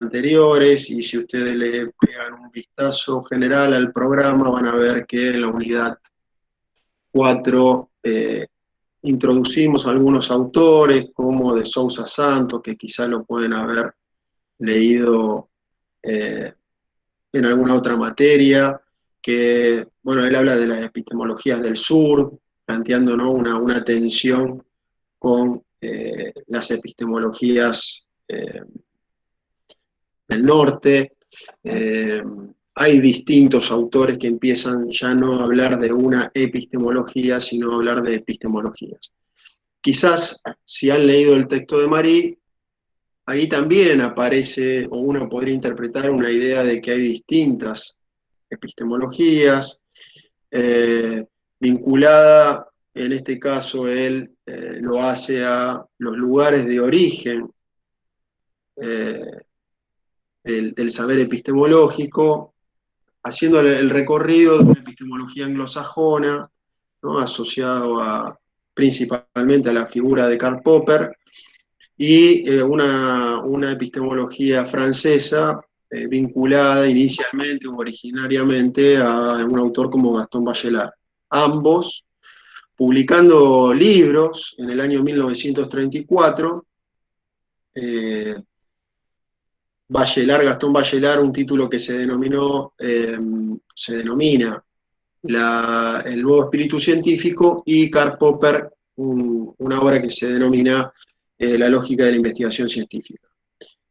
anteriores, y si ustedes le pegan un vistazo general al programa, van a ver que en la unidad 4 introducimos algunos autores, como de Sousa Santos, que quizás lo pueden haber leído en alguna otra materia, que, bueno, él habla de las epistemologías del sur, planteando, ¿no?, una tensión con las epistemologías del norte. Hay distintos autores que empiezan ya no a hablar de una epistemología, sino a hablar de epistemologías. Quizás, si han leído el texto de Marie, ahí también aparece, o uno podría interpretar una idea de que hay distintas epistemologías, vinculada, en este caso él lo hace a los lugares de origen del saber epistemológico, haciendo el recorrido de una epistemología anglosajona, ¿no?, asociado principalmente a la figura de Karl Popper, y una epistemología francesa vinculada inicialmente o originariamente a un autor como Gaston Bachelard. Ambos publicando libros en el año 1934, Gaston Bachelard, un título que se denomina El nuevo espíritu científico, y Karl Popper, una obra que se denomina La lógica de la investigación científica.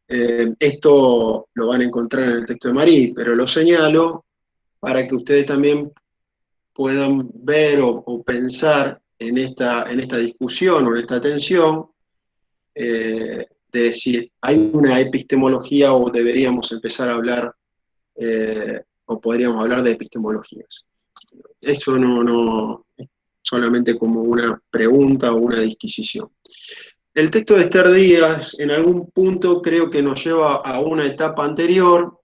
Esto lo van a encontrar en el texto de Marie, pero lo señalo para que ustedes también puedan ver o pensar en esta discusión o en esta tensión de si hay una epistemología o deberíamos empezar a hablar o podríamos hablar de epistemologías. Eso no es solamente como una pregunta o una disquisición. El texto de Esther Díaz, en algún punto, creo que nos lleva a una etapa anterior,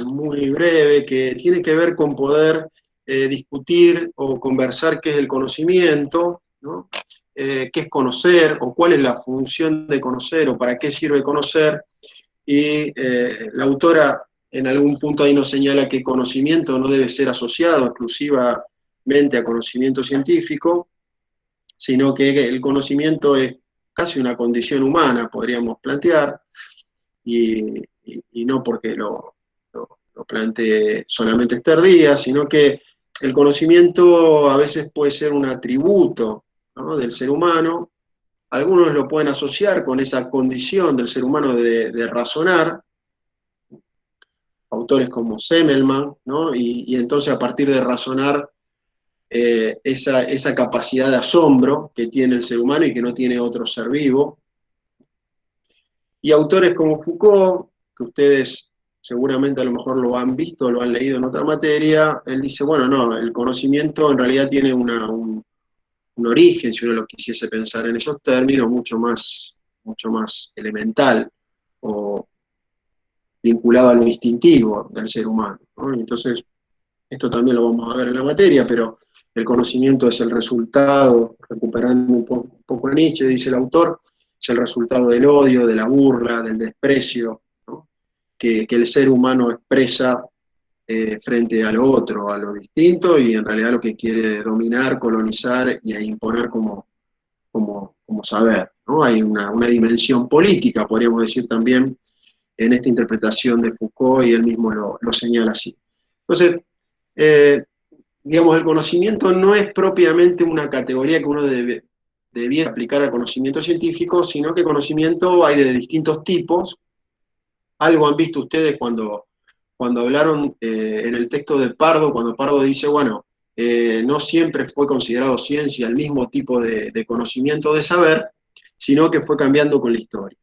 muy breve, que tiene que ver con poder discutir o conversar qué es el conocimiento, ¿no? Qué es conocer, o cuál es la función de conocer, o para qué sirve conocer. Y la autora en algún punto ahí nos señala que conocimiento no debe ser asociado exclusivamente a conocimiento científico, sino que el conocimiento es casi una condición humana, podríamos plantear, y no porque lo plantee solamente Esther Díaz, sino que el conocimiento a veces puede ser un atributo, ¿no?, del ser humano. Algunos lo pueden asociar con esa condición del ser humano de razonar, autores como Semmelmann, ¿no? Y entonces, a partir de razonar, esa capacidad de asombro que tiene el ser humano y que no tiene otro ser vivo. Y autores como Foucault, que ustedes seguramente a lo mejor lo han visto, lo han leído en otra materia, él dice, bueno, no, el conocimiento en realidad tiene un origen, si uno lo quisiese pensar en esos términos, mucho más elemental, o vinculado a lo instintivo del ser humano, ¿no? Entonces, esto también lo vamos a ver en la materia, pero el conocimiento es el resultado, recuperando un poco a Nietzsche, dice el autor, es el resultado del odio, de la burla, del desprecio, ¿no?, que el ser humano expresa frente a lo otro, a lo distinto, y en realidad lo que quiere dominar, colonizar y imponer como saber, ¿no? Hay una dimensión política, podríamos decir también, en esta interpretación de Foucault, y él mismo lo señala así. Entonces, digamos, el conocimiento no es propiamente una categoría que uno debiera aplicar al conocimiento científico, sino que conocimiento hay de distintos tipos. Algo han visto ustedes cuando hablaron en el texto de Pardo, cuando Pardo dice, bueno, no siempre fue considerado ciencia el mismo tipo de conocimiento, de saber, sino que fue cambiando con la historia.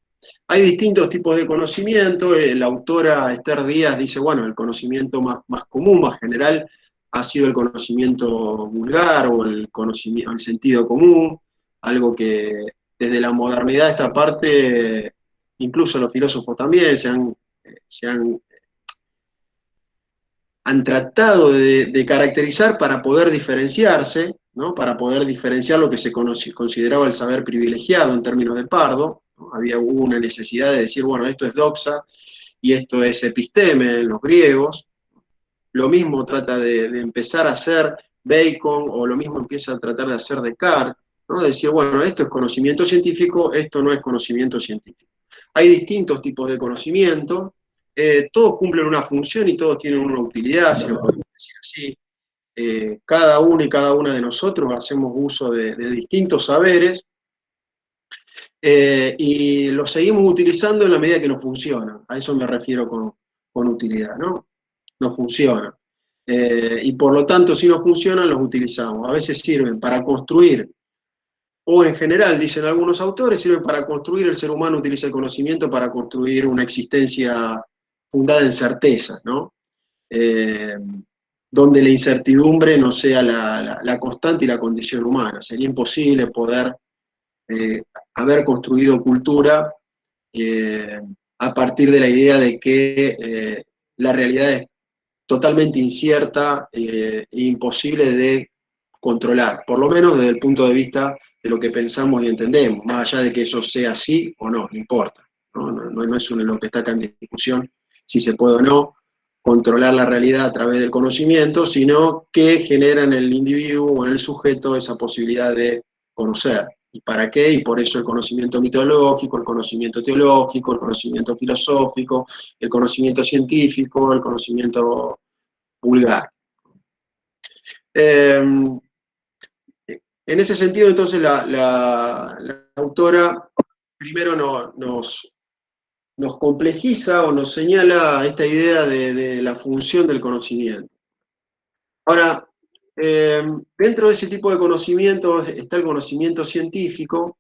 Hay distintos tipos de conocimiento. La autora Esther Díaz dice, bueno, el conocimiento más común, más general, ha sido el conocimiento vulgar o el sentido común, algo que desde la modernidad, esta parte, incluso los filósofos también han tratado de caracterizar para poder diferenciarse, ¿no?, para poder diferenciar lo que se consideraba el saber privilegiado en términos de Pardo, ¿no? Hubo una necesidad de decir, bueno, esto es doxa, y esto es episteme en los griegos. Lo mismo trata de empezar a hacer Bacon, o lo mismo empieza a tratar de hacer Descartes, ¿no? Decir, bueno, esto es conocimiento científico, esto no es conocimiento científico. Hay distintos tipos de conocimiento, todos cumplen una función y todos tienen una utilidad, si lo podemos decir así. Cada uno y cada una de nosotros hacemos uso de distintos saberes, y los seguimos utilizando en la medida que nos funcionan. A eso me refiero con utilidad, ¿no? No funcionan. Y por lo tanto, si no funcionan, los utilizamos. A veces sirven para construir, o en general, dicen algunos autores, sirven para construir. El ser humano utiliza el conocimiento para construir una existencia fundada en certezas, ¿no? Donde la incertidumbre no sea la constante y la condición humana. Sería imposible poder haber construido cultura eh, a partir de la idea de que la realidad es totalmente incierta e imposible de controlar, por lo menos desde el punto de vista de lo que pensamos y entendemos, más allá de que eso sea así o no, no importa. No es lo que está acá en discusión, si se puede o no controlar la realidad a través del conocimiento, sino que genera en el individuo o en el sujeto esa posibilidad de conocer. ¿Y para qué? Y por eso el conocimiento mitológico, el conocimiento teológico, el conocimiento filosófico, el conocimiento científico, el conocimiento vulgar. En ese sentido, entonces, la autora primero nos complejiza o nos señala esta idea de la función del conocimiento. Ahora, dentro de ese tipo de conocimientos está el conocimiento científico,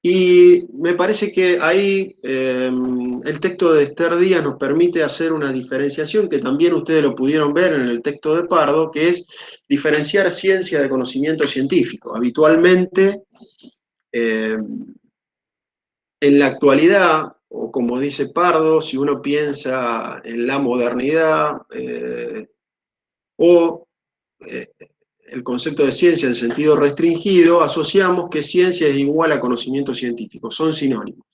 y me parece que ahí el texto de Esther Díaz nos permite hacer una diferenciación que también ustedes lo pudieron ver en el texto de Pardo, que es diferenciar ciencia de conocimiento científico. Habitualmente, en la actualidad, o como dice Pardo, si uno piensa en la modernidad, o el concepto de ciencia en sentido restringido, asociamos que ciencia es igual a conocimiento científico, son sinónimos.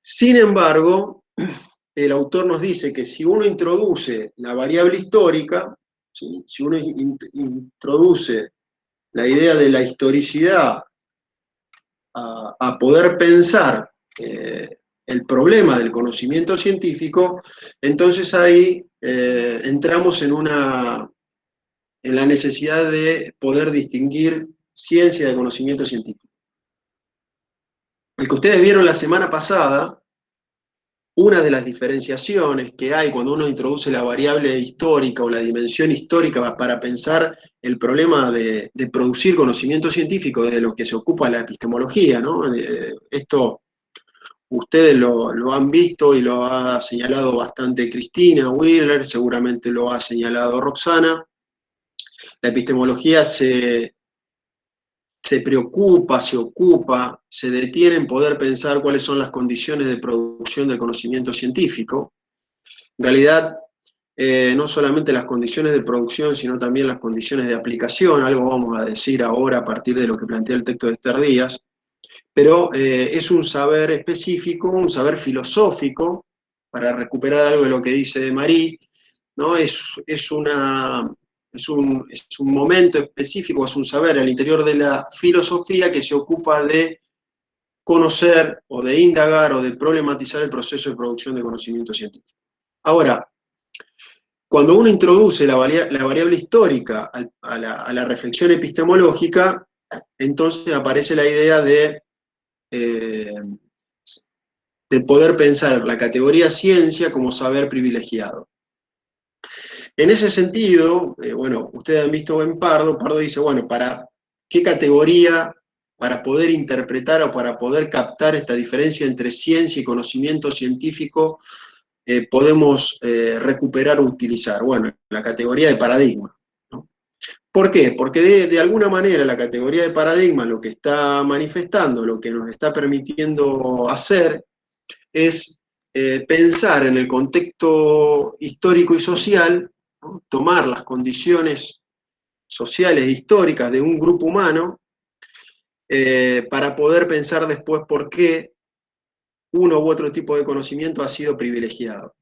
Sin embargo, el autor nos dice que si uno introduce la variable histórica, ¿sí? Si uno introduce la idea de la historicidad a poder pensar el problema del conocimiento científico, entonces ahí entramos en la necesidad de poder distinguir ciencia de conocimiento científico. El que ustedes vieron la semana pasada, una de las diferenciaciones que hay cuando uno introduce la variable histórica o la dimensión histórica para pensar el problema de producir conocimiento científico, de lo que se ocupa la epistemología, ¿no? Esto ustedes lo han visto y lo ha señalado bastante Cristina Wheeler, seguramente lo ha señalado Roxana. La epistemología se preocupa, se ocupa, se detiene en poder pensar cuáles son las condiciones de producción del conocimiento científico. En realidad, no solamente las condiciones de producción, sino también las condiciones de aplicación, algo vamos a decir ahora a partir de lo que plantea el texto de Esther Díaz, pero es un saber específico, un saber filosófico, para recuperar algo de lo que dice Marie, ¿no? Es un momento específico, es un saber al interior de la filosofía que se ocupa de conocer o de indagar o de problematizar el proceso de producción de conocimiento científico. Ahora, cuando uno introduce la variable histórica a la reflexión epistemológica, entonces aparece la idea de poder pensar la categoría ciencia como saber privilegiado. En ese sentido, bueno, ustedes han visto en Pardo dice, bueno, ¿para qué categoría, para poder interpretar o para poder captar esta diferencia entre ciencia y conocimiento científico, podemos recuperar o utilizar? Bueno, la categoría de paradigma, ¿no? ¿Por qué? Porque de alguna manera la categoría de paradigma lo que está manifestando, lo que nos está permitiendo hacer, es pensar en el contexto histórico y social, ¿no? Tomar las condiciones sociales e históricas de un grupo humano para poder pensar después por qué uno u otro tipo de conocimiento ha sido privilegiado.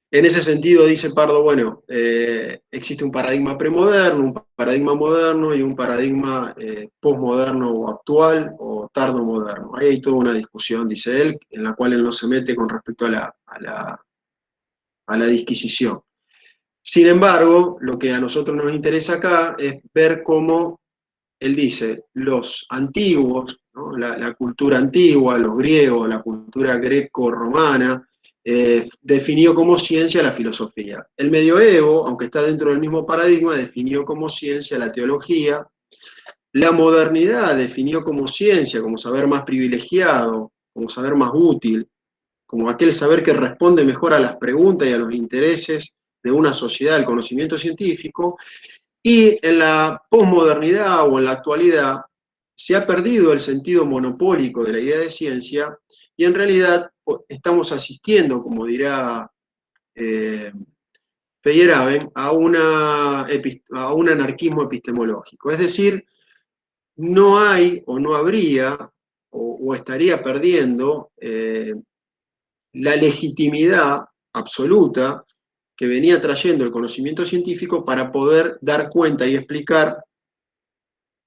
En ese sentido, dice Pardo, bueno, existe un paradigma premoderno, un paradigma moderno y un paradigma posmoderno o actual o tardomoderno. Ahí hay toda una discusión, dice él, en la cual él no se mete con respecto a la disquisición. Sin embargo, lo que a nosotros nos interesa acá es ver cómo él dice, los antiguos, ¿no? La cultura antigua, los griegos, la cultura greco-romana, definió como ciencia la filosofía. El medioevo, aunque está dentro del mismo paradigma, definió como ciencia la teología. La modernidad definió como ciencia, como saber más privilegiado, como saber más útil, como aquel saber que responde mejor a las preguntas y a los intereses de una sociedad, el conocimiento científico. Y en la posmodernidad o en la actualidad se ha perdido el sentido monopólico de la idea de ciencia y en realidad estamos asistiendo, como dirá Feyerabend, a un anarquismo epistemológico. Es decir, no hay o no habría o estaría perdiendo la legitimidad absoluta que venía trayendo el conocimiento científico para poder dar cuenta y explicar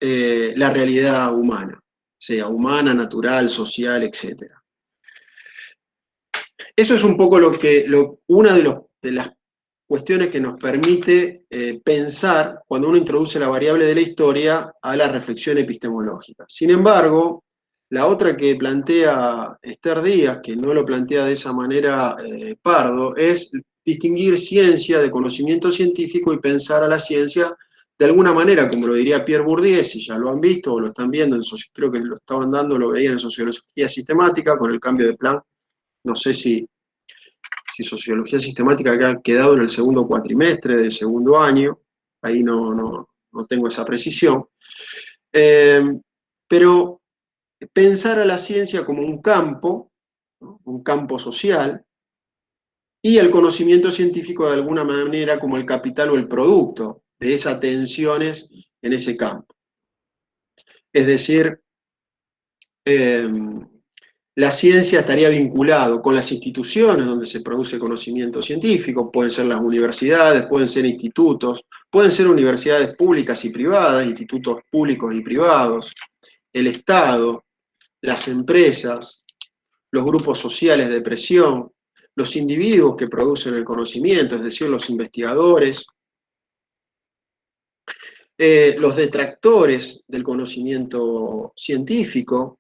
la realidad humana, sea humana, natural, social, etc. Eso es un poco una de las cuestiones que nos permite pensar cuando uno introduce la variable de la historia a la reflexión epistemológica. Sin embargo, la otra que plantea Esther Díaz, que no lo plantea de esa manera Pardo, es distinguir ciencia de conocimiento científico y pensar a la ciencia de alguna manera, como lo diría Pierre Bourdieu, si ya lo han visto o lo están viendo, creo que lo estaban dando, lo veían en sociología sistemática con el cambio de plan. No sé si sociología sistemática ha quedado en el segundo cuatrimestre del segundo año, ahí no tengo esa precisión, pero pensar a la ciencia como un campo, ¿no? Un campo social, y el conocimiento científico de alguna manera como el capital o el producto de esas tensiones en ese campo. Es decir, la ciencia estaría vinculado con las instituciones donde se produce conocimiento científico, pueden ser las universidades, pueden ser institutos, pueden ser universidades públicas y privadas, institutos públicos y privados, el Estado, las empresas, los grupos sociales de presión, los individuos que producen el conocimiento, es decir, los investigadores, los detractores del conocimiento científico.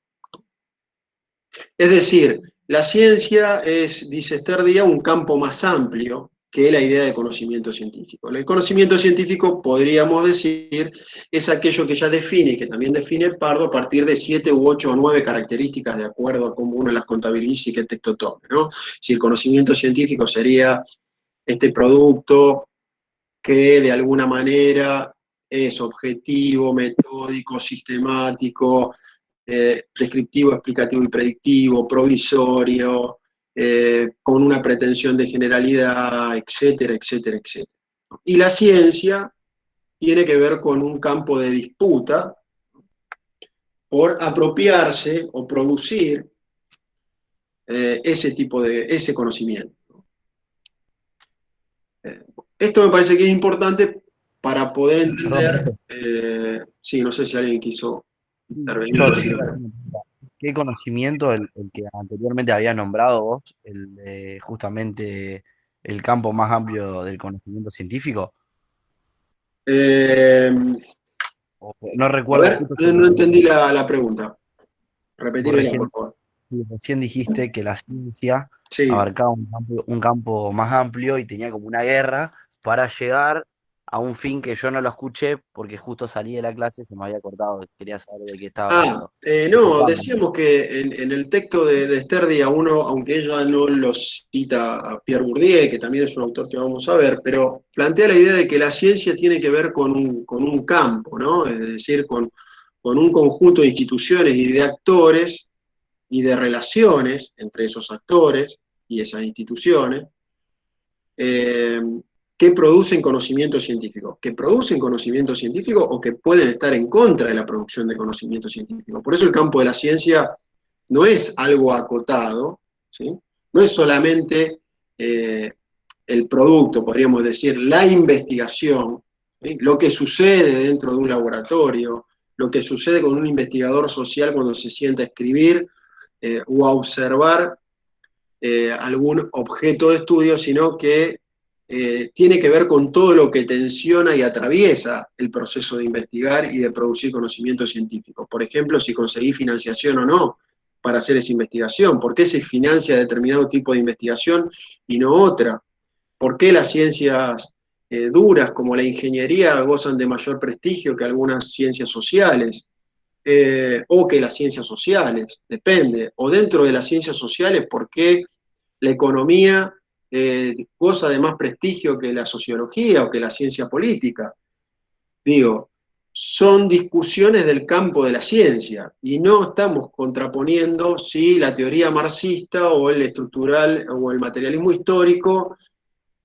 Es decir, la ciencia es, dice Esther Díaz, un campo más amplio que la idea de conocimiento científico. El conocimiento científico, podríamos decir, es aquello que ya define, y que también define Pardo, a partir de 7 u 8 o 9 características, de acuerdo a cómo uno las contabilice y qué texto tome, ¿no? Si el conocimiento científico sería este producto que de alguna manera es objetivo, metódico, sistemático, descriptivo, explicativo y predictivo, provisorio, con una pretensión de generalidad, etcétera, etcétera, etcétera. Y la ciencia tiene que ver con un campo de disputa por apropiarse o producir ese conocimiento. Esto me parece que es importante para poder entender, Perdón, sí, no sé si alguien quiso intervenir o yo te decir quería hacer algo. una pregunta. ¿Qué conocimiento el que anteriormente había nombrado vos, el de justamente el campo más amplio del conocimiento científico? Eh, No a recuerdo ver, justo si no entendí la pregunta. vos Repetímela, por recién, favor. sí, recién dijiste que la ciencia Sí. abarcaba un campo más amplio y tenía como una guerra para llegar a un fin que yo no lo escuché porque justo salí de la clase y se me había cortado. Quería saber de qué estaba hablando. No, Disculpame. decíamos que en el texto de Esther Díaz, uno, aunque ella no lo cita a Pierre Bourdieu, que también es un autor que vamos a ver, pero plantea la idea de que la ciencia tiene que ver con un campo, ¿no? Es decir, con un conjunto de instituciones y de actores y de relaciones entre esos actores y esas instituciones, que producen conocimiento científico, que producen conocimiento científico o que pueden estar en contra de la producción de conocimiento científico. Por eso el campo de la ciencia no es algo acotado, ¿sí? No es solamente el producto, podríamos decir, la investigación, ¿sí? Lo que sucede dentro de un laboratorio, lo que sucede con un investigador social cuando se sienta a escribir o a observar algún objeto de estudio, sino que tiene que ver con todo lo que tensiona y atraviesa el proceso de investigar y de producir conocimiento científico. Por ejemplo, si conseguís financiación o no para hacer esa investigación, por qué se financia determinado tipo de investigación y no otra, por qué las ciencias duras como la ingeniería gozan de mayor prestigio que algunas ciencias sociales, o que las ciencias sociales, depende, o dentro de las ciencias sociales, por qué la economía goza de más prestigio que la sociología o que la ciencia política. Digo, son discusiones del campo de la ciencia y no estamos contraponiendo si la teoría marxista o el estructural o el materialismo histórico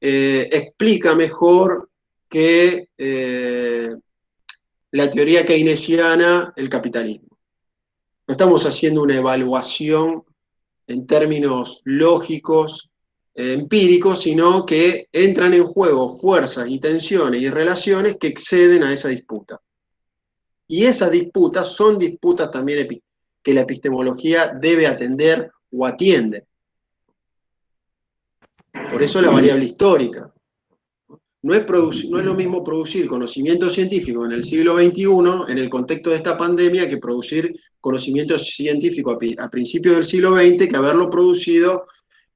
explica mejor que la teoría keynesiana el capitalismo. No estamos haciendo una evaluación en términos lógicos, empíricos, sino que entran en juego fuerzas y tensiones y relaciones que exceden a esa disputa. Y esas disputas son disputas también que la epistemología debe atender o atiende. Por eso la variable histórica. No es lo mismo producir conocimiento científico en el siglo XXI, en el contexto de esta pandemia, que producir conocimiento científico a principios del siglo XX, que haberlo producido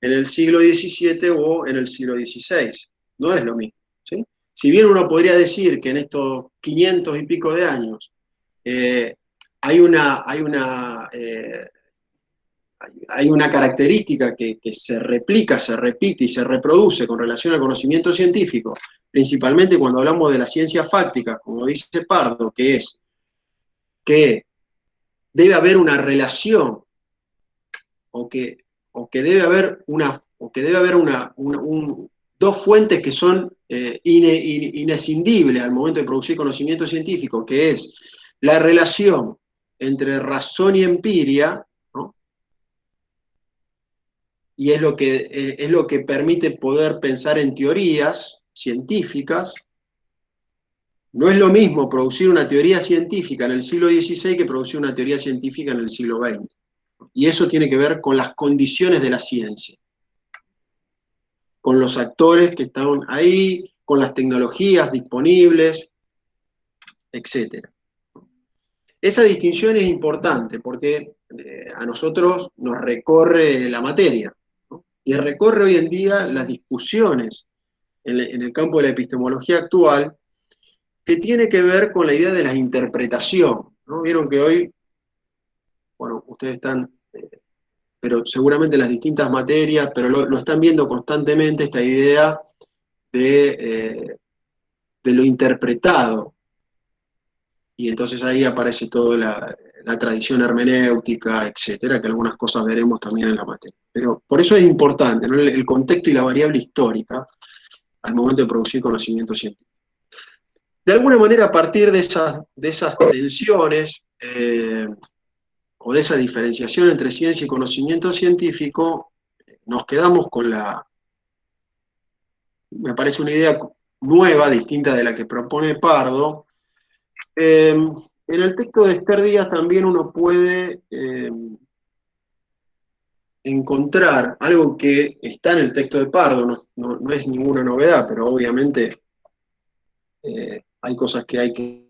en el siglo XVII o en el siglo XVI. No es lo mismo, ¿sí? Si bien uno podría decir que en estos 500 y pico de años hay una característica que se replica, se repite y se reproduce con relación al conocimiento científico, principalmente cuando hablamos de las ciencias fácticas, como dice Pardo, que es que debe haber una relación o que debe haber dos fuentes que son inescindibles al momento de producir conocimiento científico, que es la relación entre razón y empiria, ¿no? Y es lo que permite poder pensar en teorías científicas. No es lo mismo producir una teoría científica en el siglo XVI que producir una teoría científica en el siglo XX. Y eso tiene que ver con las condiciones de la ciencia, con los actores que están ahí, con las tecnologías disponibles, etc. Esa distinción es importante porque a nosotros nos recorre la materia, ¿no? Y recorre hoy en día las discusiones en el campo de la epistemología actual, que tiene que ver con la idea de la interpretación, ¿no? Vieron que hoy, bueno, ustedes están, pero seguramente las distintas materias, pero lo están viendo constantemente, esta idea de lo interpretado. Y entonces ahí aparece toda la tradición hermenéutica, etcétera, que algunas cosas veremos también en la materia. Pero por eso es importante, ¿no? El contexto y la variable histórica al momento de producir conocimiento científico. De alguna manera, a partir de esas tensiones o de esa diferenciación entre ciencia y conocimiento científico, nos quedamos con me parece una idea nueva, distinta de la que propone Pardo. En el texto de Esther Díaz también uno puede encontrar algo que está en el texto de Pardo, no es ninguna novedad, pero obviamente hay cosas que hay que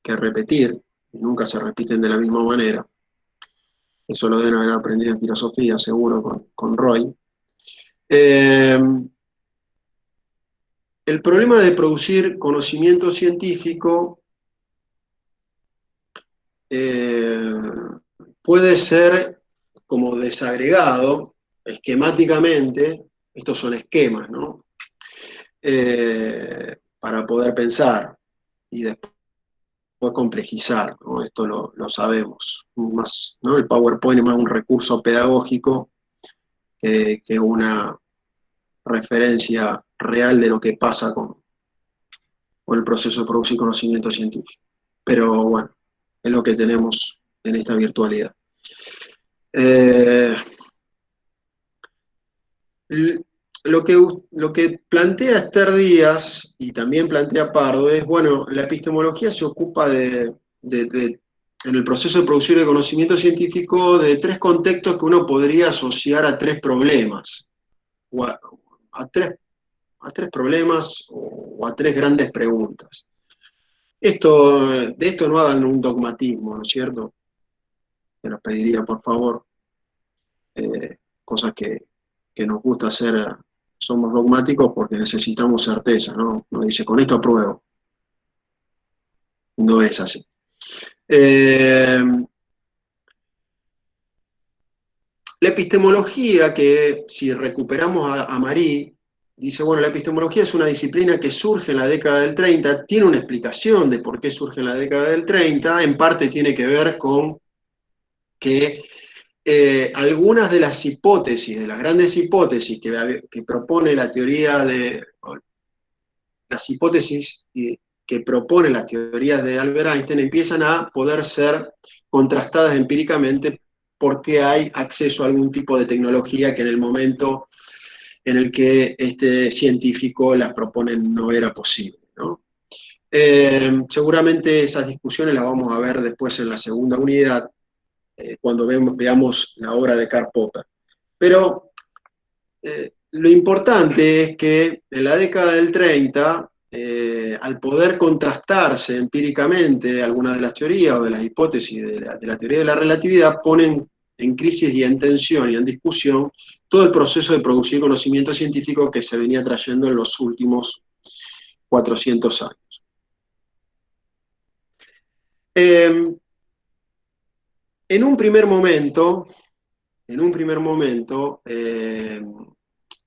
repetir, y nunca se repiten de la misma manera. Eso lo deben haber aprendido en filosofía, seguro, con Roy. El problema de producir conocimiento científico puede ser como desagregado esquemáticamente. Estos son esquemas, ¿no? Para poder pensar y después complejizar, ¿no? Esto lo sabemos. Más, ¿no? El PowerPoint es más un recurso pedagógico que una referencia real de lo que pasa con el proceso de producir conocimiento científico. Pero bueno, es lo que tenemos en esta virtualidad. Lo que plantea Esther Díaz, y también plantea Pardo, es, bueno, la epistemología se ocupa en el proceso de producir de conocimiento científico de tres contextos que uno podría asociar a tres problemas, o a tres problemas o a tres grandes preguntas. De esto no hagan un dogmatismo, ¿no es cierto? Se los pediría, por favor, cosas que nos gusta hacer. Somos dogmáticos porque necesitamos certeza, ¿no? Uno dice, con esto apruebo. No es así. La epistemología, que si recuperamos a Marie, dice, bueno, la epistemología es una disciplina que surge en la década del 30, tiene una explicación de por qué surge en la década del 30, en parte tiene que ver con que algunas de las hipótesis, de las grandes hipótesis que propone la teoría las hipótesis que proponen las teorías de Albert Einstein empiezan a poder ser contrastadas empíricamente porque hay acceso a algún tipo de tecnología que en el momento en el que este científico las propone no era posible, ¿no? Seguramente esas discusiones las vamos a ver después en la segunda unidad, cuando veamos la obra de Karl Popper. Pero lo importante es que en la década del 30, al poder contrastarse empíricamente algunas de las teorías o de las hipótesis de la teoría de la relatividad, ponen en crisis y en tensión y en discusión todo el proceso de producir conocimiento científico que se venía trayendo en los últimos 400 años. En un primer momento,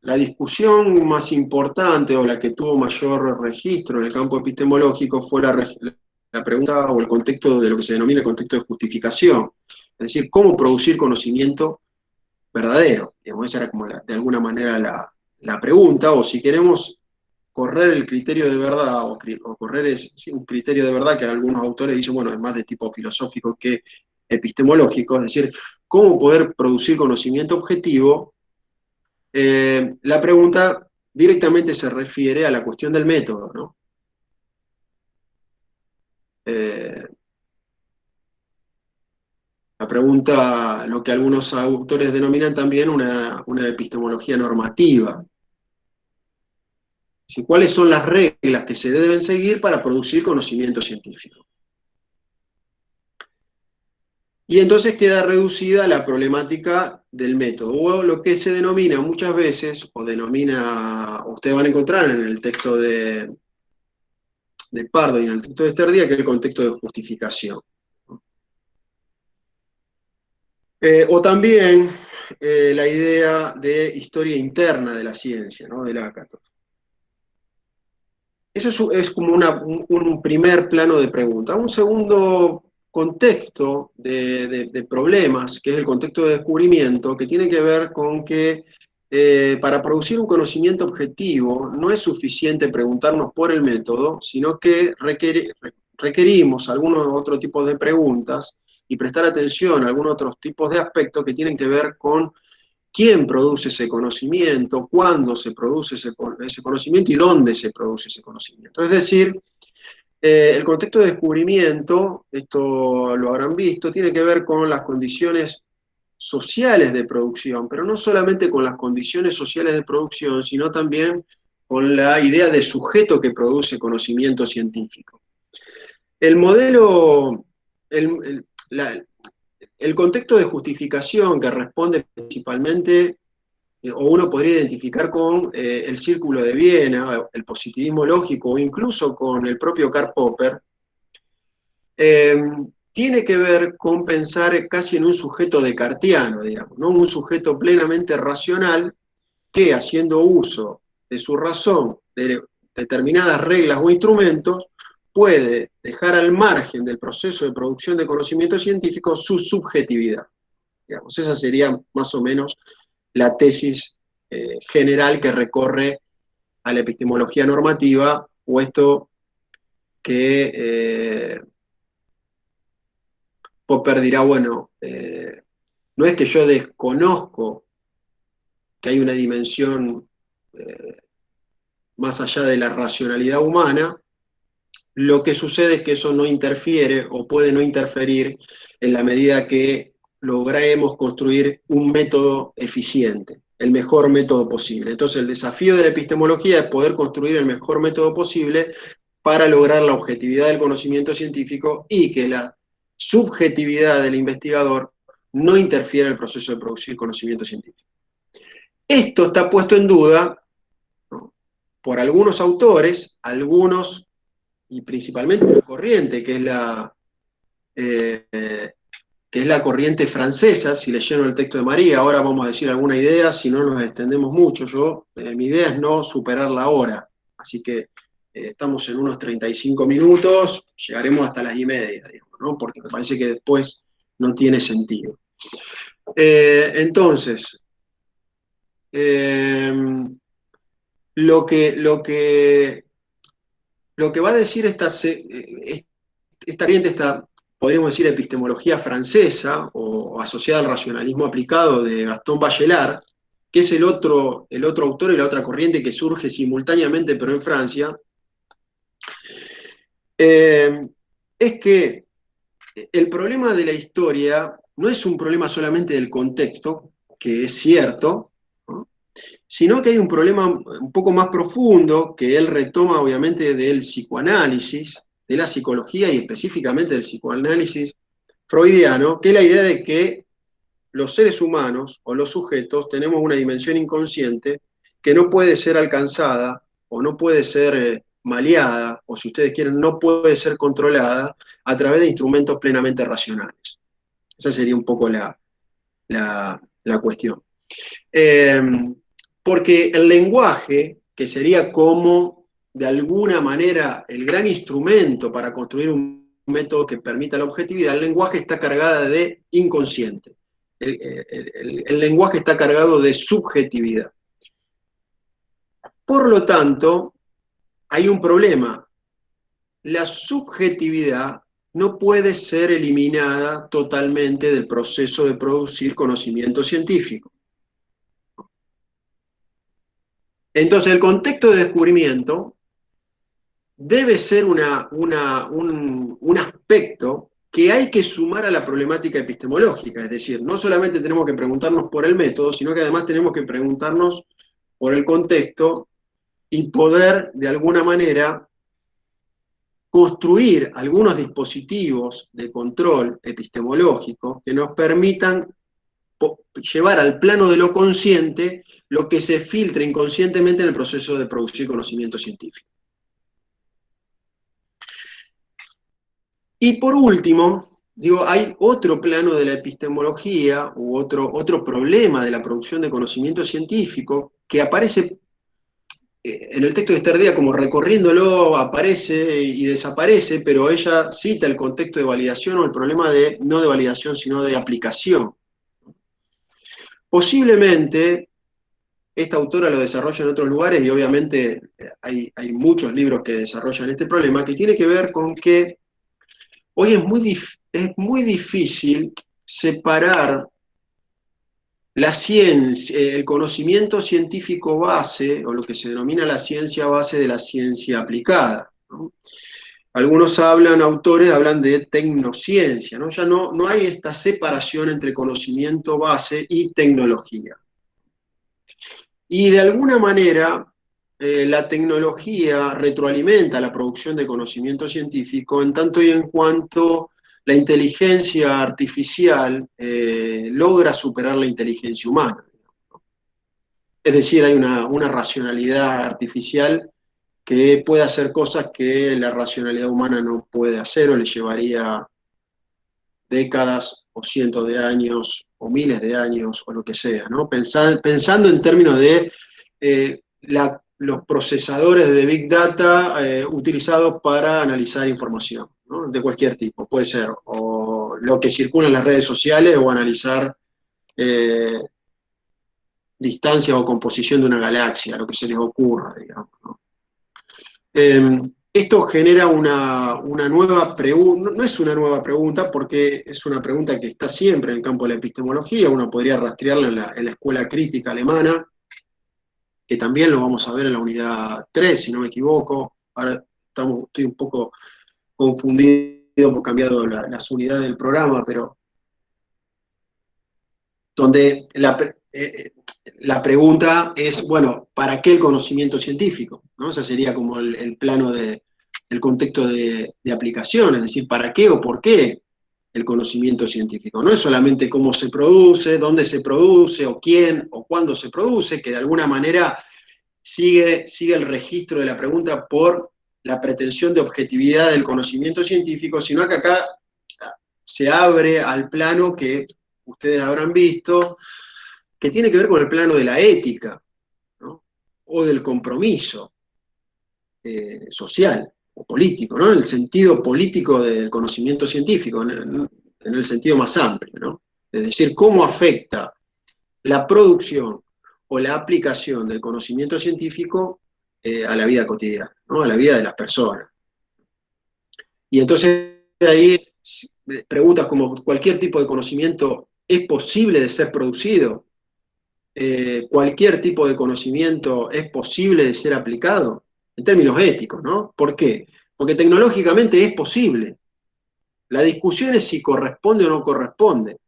la discusión más importante o la que tuvo mayor registro en el campo epistemológico fue la pregunta o el contexto de lo que se denomina el contexto de justificación, es decir, cómo producir conocimiento verdadero. Digamos, esa era como de alguna manera la pregunta, o si queremos correr el criterio de verdad, o correr un criterio de verdad que algunos autores dicen, bueno, es más de tipo filosófico que epistemológico, es decir, cómo poder producir conocimiento objetivo. La pregunta directamente se refiere a la cuestión del método, ¿no? La pregunta, lo que algunos autores denominan también una epistemología normativa. ¿Cuáles son las reglas que se deben seguir para producir conocimiento científico? Y entonces queda reducida la problemática del método, o lo que se denomina muchas veces, ustedes van a encontrar en el texto de Pardo y en el texto de Esther Díaz, que es el contexto de justificación. O también la idea de historia interna de la ciencia, ¿no? Del Hackathon. Eso es como un primer plano de pregunta. Un segundo contexto de problemas, que es el contexto de descubrimiento, que tiene que ver con que para producir un conocimiento objetivo no es suficiente preguntarnos por el método, sino que requerimos algunos otros tipos de preguntas y prestar atención a algunos otros tipos de aspectos que tienen que ver con quién produce ese conocimiento, cuándo se produce ese conocimiento y dónde se produce ese conocimiento. Es decir, el contexto de descubrimiento, esto lo habrán visto, tiene que ver con las condiciones sociales de producción, pero no solamente con las condiciones sociales de producción, sino también con la idea de sujeto que produce conocimiento científico. El modelo, el contexto de justificación que responde principalmente, o uno podría identificar con el Círculo de Viena, el positivismo lógico, o incluso con el propio Karl Popper, tiene que ver con pensar casi en un sujeto descartiano, digamos, ¿no? Un sujeto plenamente racional que, haciendo uso de su razón, de determinadas reglas o instrumentos, puede dejar al margen del proceso de producción de conocimiento científico su subjetividad. Digamos, esa sería más o menos la tesis general que recorre a la epistemología normativa, puesto que Popper dirá, bueno, no es que yo desconozco que hay una dimensión más allá de la racionalidad humana, lo que sucede es que eso no interfiere o puede no interferir en la medida que logremos construir un método eficiente, el mejor método posible. Entonces, el desafío de la epistemología es poder construir el mejor método posible para lograr la objetividad del conocimiento científico y que la subjetividad del investigador no interfiera en el proceso de producir conocimiento científico. Esto está puesto en duda, ¿no?, por algunos autores, algunos, y principalmente una corriente, que es la corriente francesa. Si leyeron el texto de María, ahora vamos a decir alguna idea, si no nos extendemos mucho. Mi idea es no superar la hora, así que estamos en unos 35 minutos, llegaremos hasta las 1:30, digamos, ¿no?, porque me parece que después no tiene sentido. Entonces, lo que va a decir esta corriente, podríamos decir, epistemología francesa, o asociada al racionalismo aplicado de Gaston Bachelard, que es el otro autor y la otra corriente que surge simultáneamente, pero en Francia, es que el problema de la historia no es un problema solamente del contexto, que es cierto, ¿no?, sino que hay un problema un poco más profundo, que él retoma obviamente del psicoanálisis, de la psicología y específicamente del psicoanálisis freudiano, que es la idea de que los seres humanos o los sujetos tenemos una dimensión inconsciente que no puede ser alcanzada o no puede ser maleada, o si ustedes quieren, no puede ser controlada a través de instrumentos plenamente racionales. Esa sería un poco la cuestión. Porque el lenguaje, que sería como, de alguna manera, el gran instrumento para construir un método que permita la objetividad, el lenguaje está cargado de inconsciente. El lenguaje está cargado de subjetividad. Por lo tanto, hay un problema. La subjetividad no puede ser eliminada totalmente del proceso de producir conocimiento científico. Entonces, el contexto de descubrimiento debe ser un aspecto que hay que sumar a la problemática epistemológica. Es decir, no solamente tenemos que preguntarnos por el método, sino que además tenemos que preguntarnos por el contexto y poder, de alguna manera, construir algunos dispositivos de control epistemológico que nos permitan llevar al plano de lo consciente lo que se filtra inconscientemente en el proceso de producir conocimiento científico. Y por último, digo, hay otro plano de la epistemología, u otro problema de la producción de conocimiento científico, que aparece en el texto de Esther Díaz como recorriéndolo, aparece y desaparece, pero ella cita el contexto de validación, o el problema no de validación, sino de aplicación. Posiblemente, esta autora lo desarrolla en otros lugares, y obviamente hay muchos libros que desarrollan este problema, que tiene que ver con que hoy es muy difícil separar la ciencia, el conocimiento científico base, o lo que se denomina la ciencia base, de la ciencia aplicada, ¿no? Algunos autores hablan de tecnociencia, ¿no? Ya no hay esta separación entre conocimiento base y tecnología. Y de alguna manera, la tecnología retroalimenta la producción de conocimiento científico en tanto y en cuanto la inteligencia artificial logra superar la inteligencia humana. Es decir, hay una racionalidad artificial que puede hacer cosas que la racionalidad humana no puede hacer, o le llevaría décadas o cientos de años o miles de años o lo que sea, ¿no? Pensando en términos de los procesadores de Big Data utilizados para analizar información, ¿no?, de cualquier tipo, puede ser, o lo que circula en las redes sociales, o analizar distancia o composición de una galaxia, lo que se les ocurra, digamos, ¿no? Esto genera una nueva pregunta, no es una nueva pregunta porque es una pregunta que está siempre en el campo de la epistemología, uno podría rastrearla en la escuela crítica alemana, que también lo vamos a ver en la unidad 3, si no me equivoco. Ahora estoy un poco confundido, hemos cambiado las unidades del programa, pero donde la pregunta es, bueno, ¿para qué el conocimiento científico? ¿No? Ese sería como el plano el contexto de aplicación, es decir, ¿para qué o por qué el conocimiento científico? No es solamente cómo se produce, dónde se produce, o quién, o cuándo se produce, que de alguna manera sigue el registro de la pregunta por la pretensión de objetividad del conocimiento científico, sino que acá se abre al plano que ustedes habrán visto, que tiene que ver con el plano de la ética, ¿no? O del compromiso social o político, ¿no? En el sentido político del conocimiento científico, en el sentido más amplio, ¿no? Es decir, cómo afecta la producción o la aplicación del conocimiento científico a la vida cotidiana, ¿no? A la vida de las personas. Y entonces ahí preguntas como cualquier tipo de conocimiento es posible de ser producido, cualquier tipo de conocimiento es posible de ser aplicado, en términos éticos, ¿no? ¿Por qué? Porque tecnológicamente es posible. La discusión es si corresponde o no corresponde.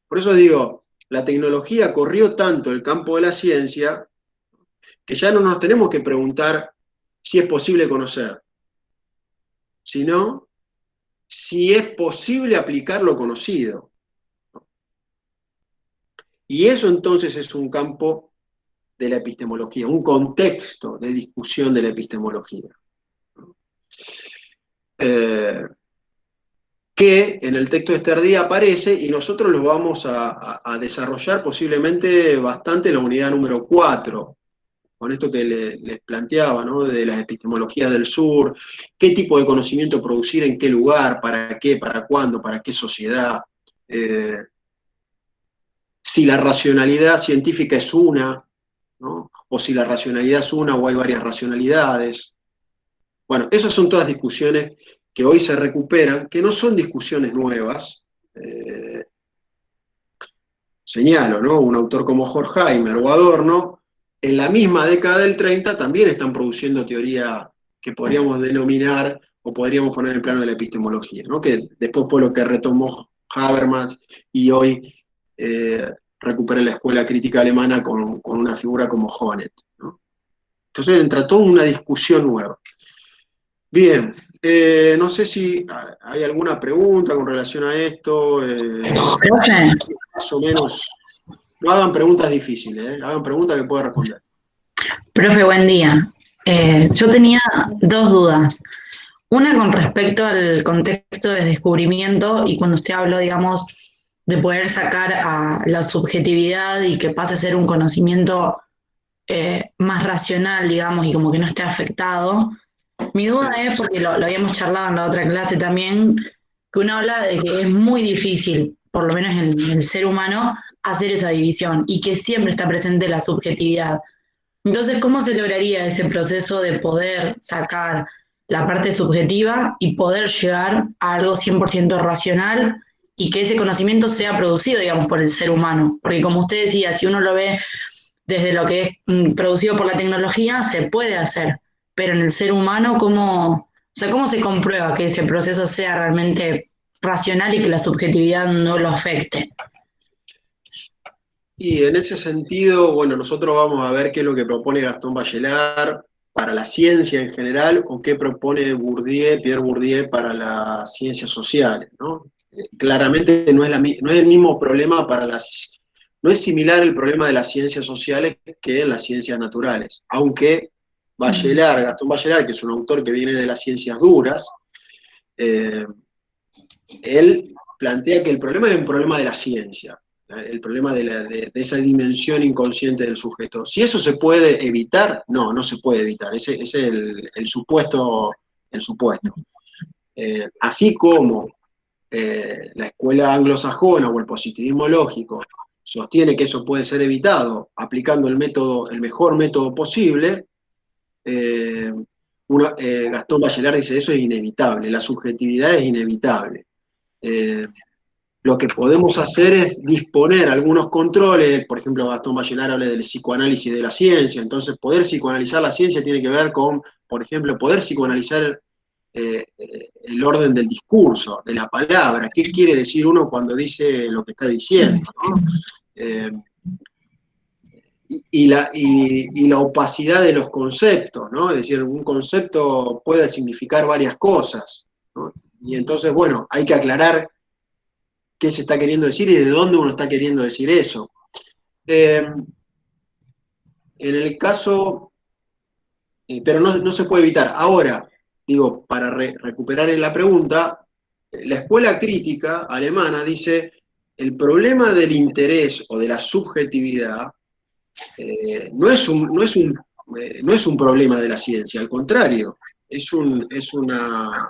Por eso digo, la tecnología corrió tanto el campo de la ciencia que ya no nos tenemos que preguntar si es posible conocer, sino si es posible aplicar lo conocido. Y eso entonces es un campo de la epistemología, un contexto de discusión de la epistemología. Que en el texto de Esther aparece y nosotros lo vamos a desarrollar posiblemente bastante en la unidad número 4, con esto que les planteaba, ¿no? De las epistemologías del sur, qué tipo de conocimiento producir, en qué lugar, para qué, para cuándo, para qué sociedad, si la racionalidad científica es una, ¿no? O si la racionalidad es una o hay varias racionalidades. Bueno, esas son todas discusiones que hoy se recuperan, que no son discusiones nuevas. Señalo, ¿no? Un autor como Horkheimer o Adorno, en la misma década del 30 también están produciendo teoría que podríamos denominar o podríamos poner en el plano de la epistemología, ¿no? Que después fue lo que retomó Habermas y hoy recupera la escuela crítica alemana con una figura como Honneth, ¿no? Entonces entra toda una discusión nueva. Bien, no sé si hay alguna pregunta con relación a esto. Profe, Más o menos, no hagan preguntas difíciles, hagan preguntas que pueda responder. profe, buen día. Yo tenía dos dudas. Una con respecto al contexto de descubrimiento y cuando usted habló, digamos, de poder sacar a la subjetividad y que pase a ser un conocimiento más racional, digamos, y como que no esté afectado. Mi duda es, porque lo habíamos charlado en la otra clase también, que uno habla de que es muy difícil, por lo menos en el ser humano, hacer esa división y que siempre está presente la subjetividad. Entonces, ¿cómo se lograría ese proceso de poder sacar la parte subjetiva y poder llegar a algo 100% racional y que ese conocimiento sea producido, digamos, por el ser humano? Porque como usted decía, si uno lo ve desde lo que es producido por la tecnología, se puede hacer, pero en el ser humano, ¿cómo se comprueba que ese proceso sea realmente racional y que la subjetividad no lo afecte? Y en ese sentido, bueno, nosotros vamos a ver qué es lo que propone Gastón Bachelard para la ciencia en general o qué propone Pierre Bourdieu para las ciencias sociales, ¿no? Claramente no es el mismo problema no es similar el problema de las ciencias sociales que en las ciencias naturales, aunque Gastón Bachelard, que es un autor que viene de las ciencias duras, él plantea que el problema es un problema de la ciencia, el problema de esa dimensión inconsciente del sujeto. Si eso se puede evitar, no se puede evitar, ese es el supuesto. Así como la escuela anglosajona o el positivismo lógico sostiene que eso puede ser evitado aplicando el mejor método posible. Gastón Bachelard dice, eso es inevitable, la subjetividad es inevitable. Lo que podemos hacer es disponer algunos controles, por ejemplo, Gastón Bachelard habla del psicoanálisis de la ciencia, entonces poder psicoanalizar la ciencia tiene que ver con, por ejemplo, poder psicoanalizar el orden del discurso, de la palabra, qué quiere decir uno cuando dice lo que está diciendo, ¿no? Y la opacidad de los conceptos, ¿no? Es decir, un concepto puede significar varias cosas, ¿no? Y entonces, bueno, hay que aclarar qué se está queriendo decir y de dónde uno está queriendo decir eso. En el caso, pero no se puede evitar. Ahora, digo, para recuperar la pregunta, la escuela crítica alemana dice, el problema del interés o de la subjetividad no es un problema de la ciencia, al contrario, es una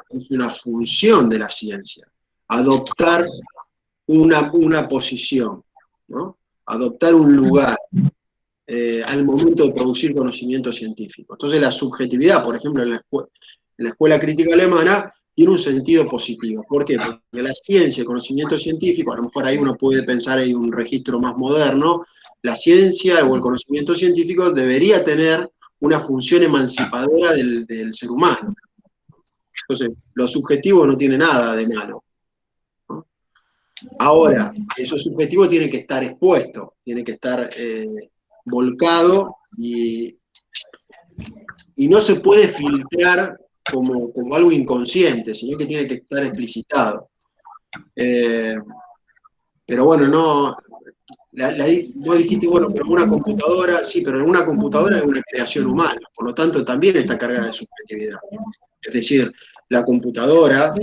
función de la ciencia. Adoptar una posición, ¿no? Adoptar un lugar al momento de producir conocimiento científico. Entonces la subjetividad, por ejemplo, en la escuela crítica alemana, tiene un sentido positivo. ¿Por qué? Porque la ciencia, el conocimiento científico, a lo mejor ahí uno puede pensar en un registro más moderno, la ciencia o el conocimiento científico debería tener una función emancipadora del ser humano. Entonces, lo subjetivo no tiene nada de malo. Ahora, eso subjetivo tiene que estar expuesto, tiene que estar volcado y no se puede filtrar como algo inconsciente, sino que tiene que estar explicitado. Pero bueno, no. Vos dijiste, bueno, pero una computadora, sí, pero una computadora es una creación humana, por lo tanto también está cargada de subjetividad. Es decir, la computadora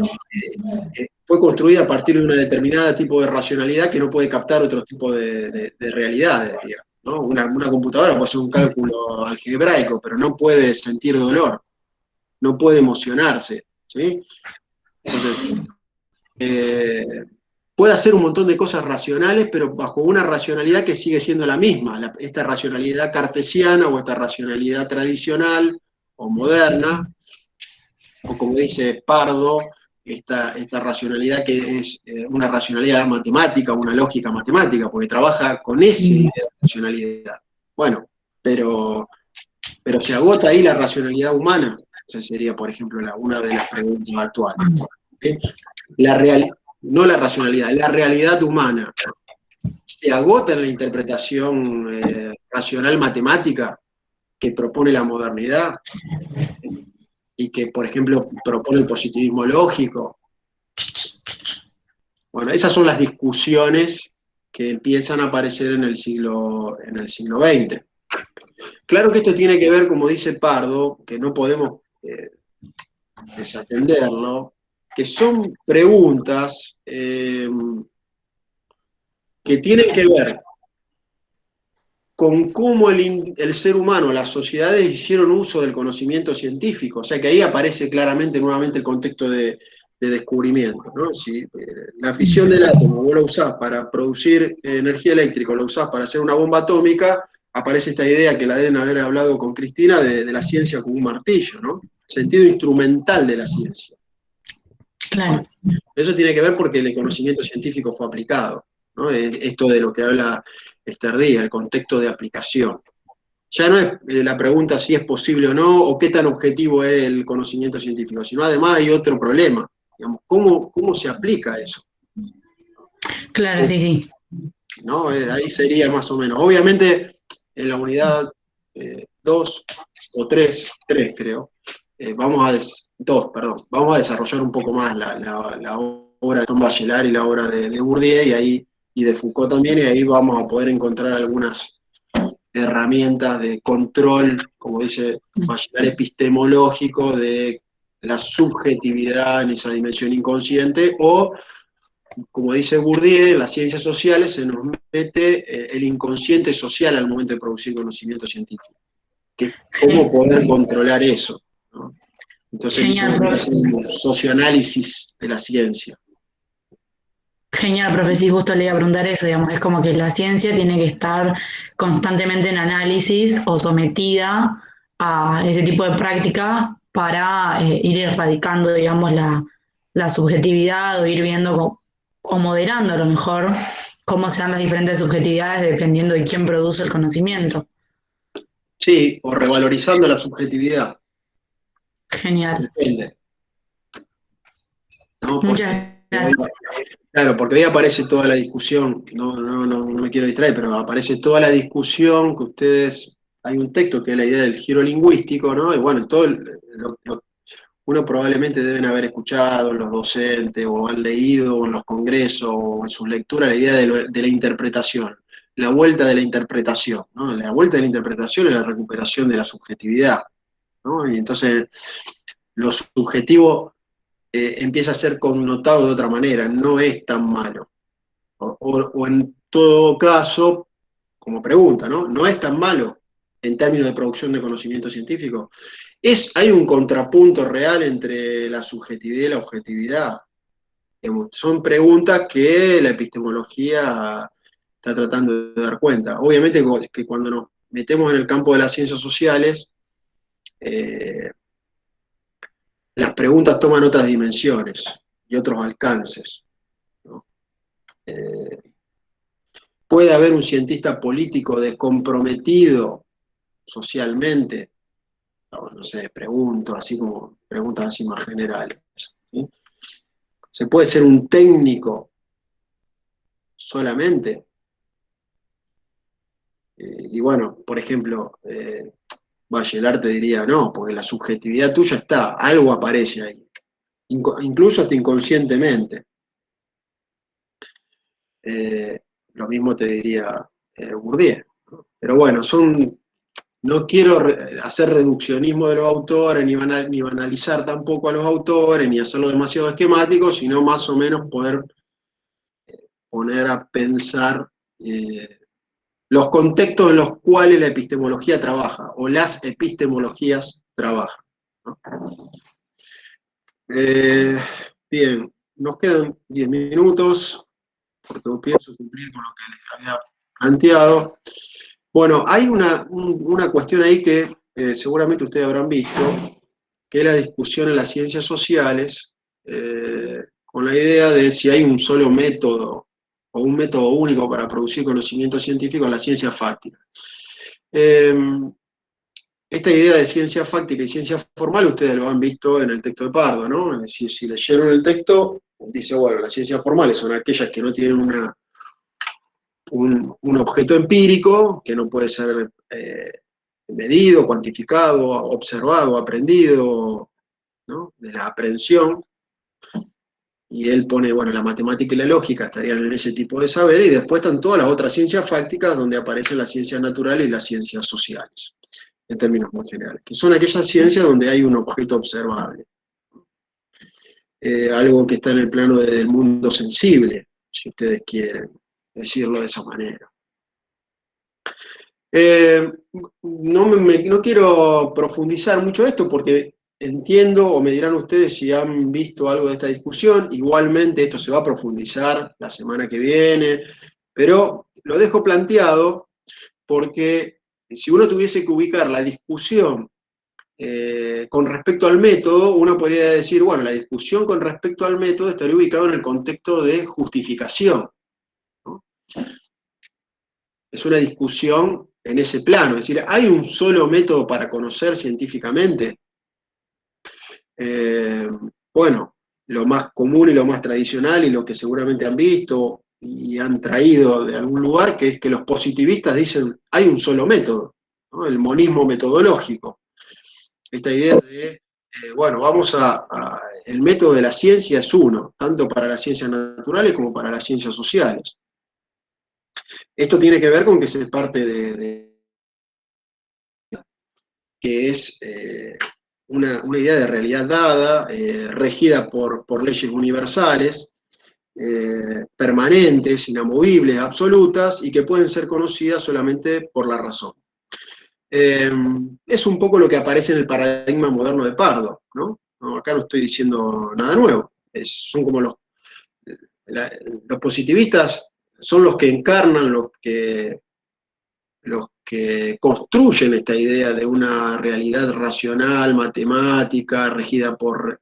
fue construida a partir de una determinada tipo de racionalidad que no puede captar otro tipo de realidades, digamos, ¿no? Una computadora puede hacer un cálculo algebraico, pero no puede sentir dolor, no puede emocionarse, ¿sí? Entonces, puede hacer un montón de cosas racionales, pero bajo una racionalidad que sigue siendo la misma, esta racionalidad cartesiana o esta racionalidad tradicional o moderna, o como dice Pardo, esta racionalidad que es una racionalidad matemática, una lógica matemática, porque trabaja con esa idea de racionalidad. Bueno, pero se agota ahí la racionalidad humana. Esa sería, por ejemplo, una de las preguntas actuales. ¿Okay? No la racionalidad, la realidad humana se agota en la interpretación racional matemática que propone la modernidad y que, por ejemplo, propone el positivismo lógico. Bueno, esas son las discusiones que empiezan a aparecer en el siglo XX. Claro que esto tiene que ver, como dice Pardo, que no podemos desatenderlo, que son preguntas que tienen que ver con cómo el ser humano, las sociedades hicieron uso del conocimiento científico. O sea que ahí aparece claramente nuevamente el contexto de descubrimiento, ¿no? Si la fisión del átomo vos la usás para producir energía eléctrica, o la usás para hacer una bomba atómica, aparece esta idea que la deben haber hablado con Cristina de la ciencia como un martillo, ¿no? Sentido instrumental de la ciencia. Claro. Eso tiene que ver porque el conocimiento científico fue aplicado, ¿no? Esto de lo que habla Esther Díaz, el contexto de aplicación. Ya no es la pregunta si es posible o no, o qué tan objetivo es el conocimiento científico, sino además hay otro problema, digamos, ¿cómo se aplica eso? Claro, sí. ¿No? Ahí sería más o menos. Obviamente, en la unidad 2 o 3 creo, vamos a desarrollar un poco más la obra de Tom Bachelard y la obra de Bourdieu y de Foucault también, y ahí vamos a poder encontrar algunas herramientas de control, como dice Bachelard, epistemológico de la subjetividad en esa dimensión inconsciente, o, como dice Bourdieu, en las ciencias sociales se nos mete el inconsciente social al momento de producir conocimiento científico. ¿Cómo poder controlar eso? ¿No? Entonces, es un socioanálisis de la ciencia. Genial, profe, sí, justo le iba a preguntar eso, digamos, es como que la ciencia tiene que estar constantemente en análisis o sometida a ese tipo de práctica para ir erradicando, digamos, la subjetividad o ir viendo o moderando a lo mejor cómo sean las diferentes subjetividades dependiendo de quién produce el conocimiento. Sí, o revalorizando la subjetividad, Genial. depende, ¿no? Muchas Porque gracias. claro, porque ahí aparece toda la discusión, no me quiero distraer, pero aparece toda la discusión que ustedes, hay un texto que es la idea del giro lingüístico, ¿no? Y bueno, uno probablemente deben haber escuchado, los docentes, o han leído en los congresos, o en sus lecturas, la idea de la interpretación, la vuelta de la interpretación, ¿no? La vuelta de la interpretación es la recuperación de la subjetividad, ¿no? Y entonces lo subjetivo empieza a ser connotado de otra manera, no es tan malo. O en todo caso, como pregunta, ¿no? No es tan malo en términos de producción de conocimiento científico. Hay un contrapunto real entre la subjetividad y la objetividad. Digamos, son preguntas que la epistemología está tratando de dar cuenta. Obviamente que cuando nos metemos en el campo de las ciencias sociales, eh, las preguntas toman otras dimensiones y otros alcances, ¿no? Eh, ¿Puede haber un cientista político descomprometido socialmente? No sé, pregunto, así como preguntas así más generales, ¿sí? ¿Se puede ser un técnico solamente? Y bueno, por ejemplo, Bachelard te diría no, porque la subjetividad tuya está, algo aparece ahí, incluso hasta inconscientemente. Eh, lo mismo te diría Bourdieu, ¿no? Pero bueno, no quiero hacer reduccionismo de los autores, ni banalizar tampoco a los autores, ni hacerlo demasiado esquemático, sino más o menos poder poner a pensar los contextos en los cuales la epistemología trabaja, o las epistemologías trabajan, ¿no? Eh, Bien, nos quedan 10 minutos, porque pienso cumplir con lo que les había planteado. Bueno, hay una cuestión ahí que seguramente ustedes habrán visto, que es la discusión en las ciencias sociales, con la idea de si hay un solo método o un método único para producir conocimiento científico en la ciencia fáctica. Esta idea de ciencia fáctica y ciencia formal ustedes lo han visto en el texto de Pardo, ¿no? Es decir, si leyeron el texto, dice, bueno, las ciencias formales son aquellas que no tienen un objeto empírico, que no puede ser medido, cuantificado, observado, aprendido, ¿no? De la aprehensión, y él pone, bueno, la matemática y la lógica estarían en ese tipo de saber, y después están todas las otras ciencias fácticas donde aparecen las ciencias naturales y las ciencias sociales, en términos muy generales, que son aquellas ciencias donde hay un objeto observable, algo que está en el plano del mundo sensible, si ustedes quieren decirlo de esa manera. No quiero profundizar mucho esto porque entiendo, o me dirán ustedes si han visto algo de esta discusión. Igualmente esto se va a profundizar la semana que viene, pero lo dejo planteado porque si uno tuviese que ubicar la discusión con respecto al método, uno podría decir, bueno, la discusión con respecto al método estaría ubicada en el contexto de justificación, ¿no? Es una discusión en ese plano, es decir, ¿hay un solo método para conocer científicamente? Eh, bueno, lo más común y lo más tradicional y lo que seguramente han visto y han traído de algún lugar, que es que los positivistas dicen, hay un solo método, ¿no? El monismo metodológico. Esta idea de, bueno, el método de la ciencia es uno, tanto para las ciencias naturales como para las ciencias sociales. Esto tiene que ver con que se parte que es una idea de realidad dada, regida por leyes universales, permanentes, inamovibles, absolutas, y que pueden ser conocidas solamente por la razón. Es un poco lo que aparece en el paradigma moderno de Pardo, ¿no? Acá no estoy diciendo nada nuevo, son como los positivistas son los que encarnan, los que construyen esta idea de una realidad racional, matemática, regida por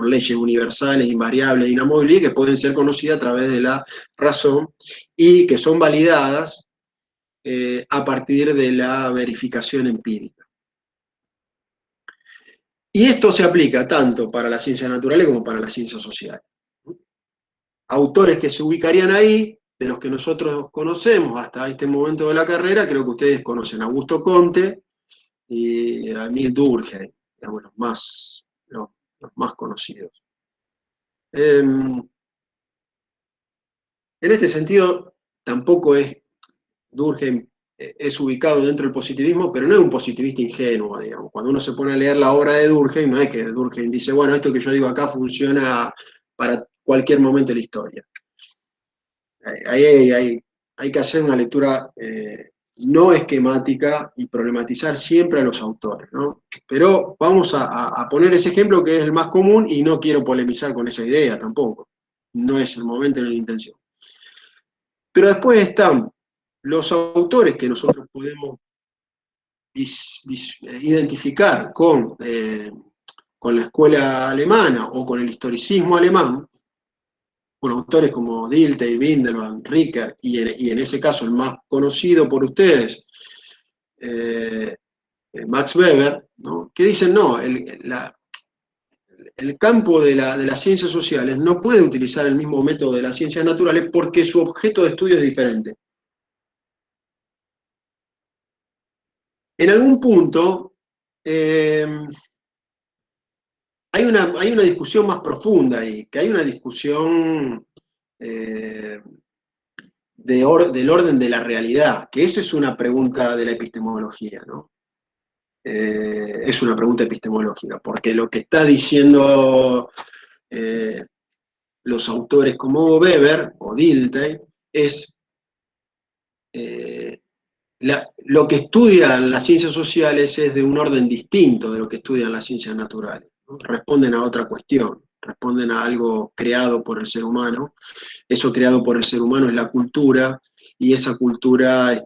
leyes universales, invariables, inamovibles, y que pueden ser conocidas a través de la razón y que son validadas a partir de la verificación empírica. Y esto se aplica tanto para las ciencias naturales como para las ciencias sociales. Autores que se ubicarían ahí, de los que nosotros conocemos hasta este momento de la carrera, creo que ustedes conocen a Augusto Comte y a Emile Durkheim, digamos, los más conocidos. En este sentido, tampoco Durkheim es ubicado dentro del positivismo, pero no es un positivista ingenuo, digamos. Cuando uno se pone a leer la obra de Durkheim, no es que Durkheim dice, bueno, esto que yo digo acá funciona para cualquier momento de la historia. Hay que hacer una lectura no esquemática y problematizar siempre a los autores, ¿no? Pero vamos a poner ese ejemplo que es el más común y no quiero polemizar con esa idea tampoco. No es el momento ni la intención. Pero después están los autores que nosotros podemos identificar con la escuela alemana o con el historicismo alemán, con autores como Dilthey, Windelband, Ricoeur, y en ese caso el más conocido por ustedes, Max Weber, ¿no? Que dicen, no, el campo de las ciencias sociales no puede utilizar el mismo método de las ciencias naturales porque su objeto de estudio es diferente. En algún punto, hay una discusión más profunda ahí, que hay una discusión del orden de la realidad, que esa es una pregunta de la epistemología, ¿no? Es una pregunta epistemológica, porque lo que está diciendo los autores como Weber o Dilthey es lo que estudian las ciencias sociales es de un orden distinto de lo que estudian las ciencias naturales, ¿no? Responden a otra cuestión, responden a algo creado por el ser humano. Eso creado por el ser humano es la cultura, y esa cultura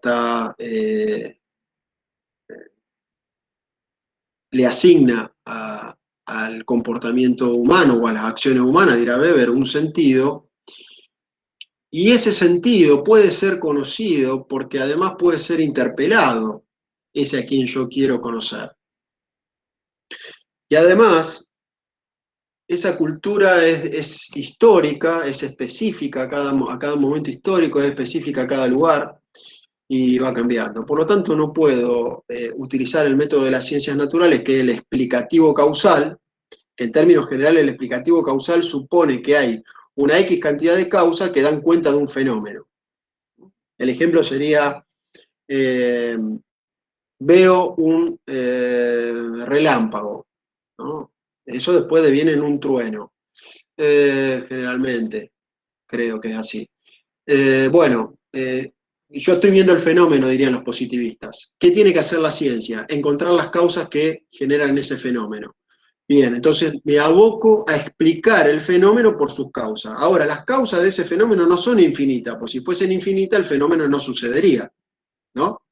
le asigna al comportamiento humano o a las acciones humanas, dirá Weber, un sentido. Y ese sentido puede ser conocido porque además puede ser interpelado, ese a quien yo quiero conocer. Y además, esa cultura es histórica, es específica a cada momento histórico, es específica a cada lugar y va cambiando. Por lo tanto, no puedo utilizar el método de las ciencias naturales, que es el explicativo causal, que en términos generales el explicativo causal supone que hay una X cantidad de causas que dan cuenta de un fenómeno. El ejemplo sería, veo un relámpago, ¿no? Eso después deviene en un trueno, generalmente, creo que es así. Yo estoy viendo el fenómeno, dirían los positivistas. ¿Qué tiene que hacer la ciencia? Encontrar las causas que generan ese fenómeno. Bien, entonces me aboco a explicar el fenómeno por sus causas. Ahora, las causas de ese fenómeno no son infinitas, pues si fuesen infinitas el fenómeno no sucedería, ¿no?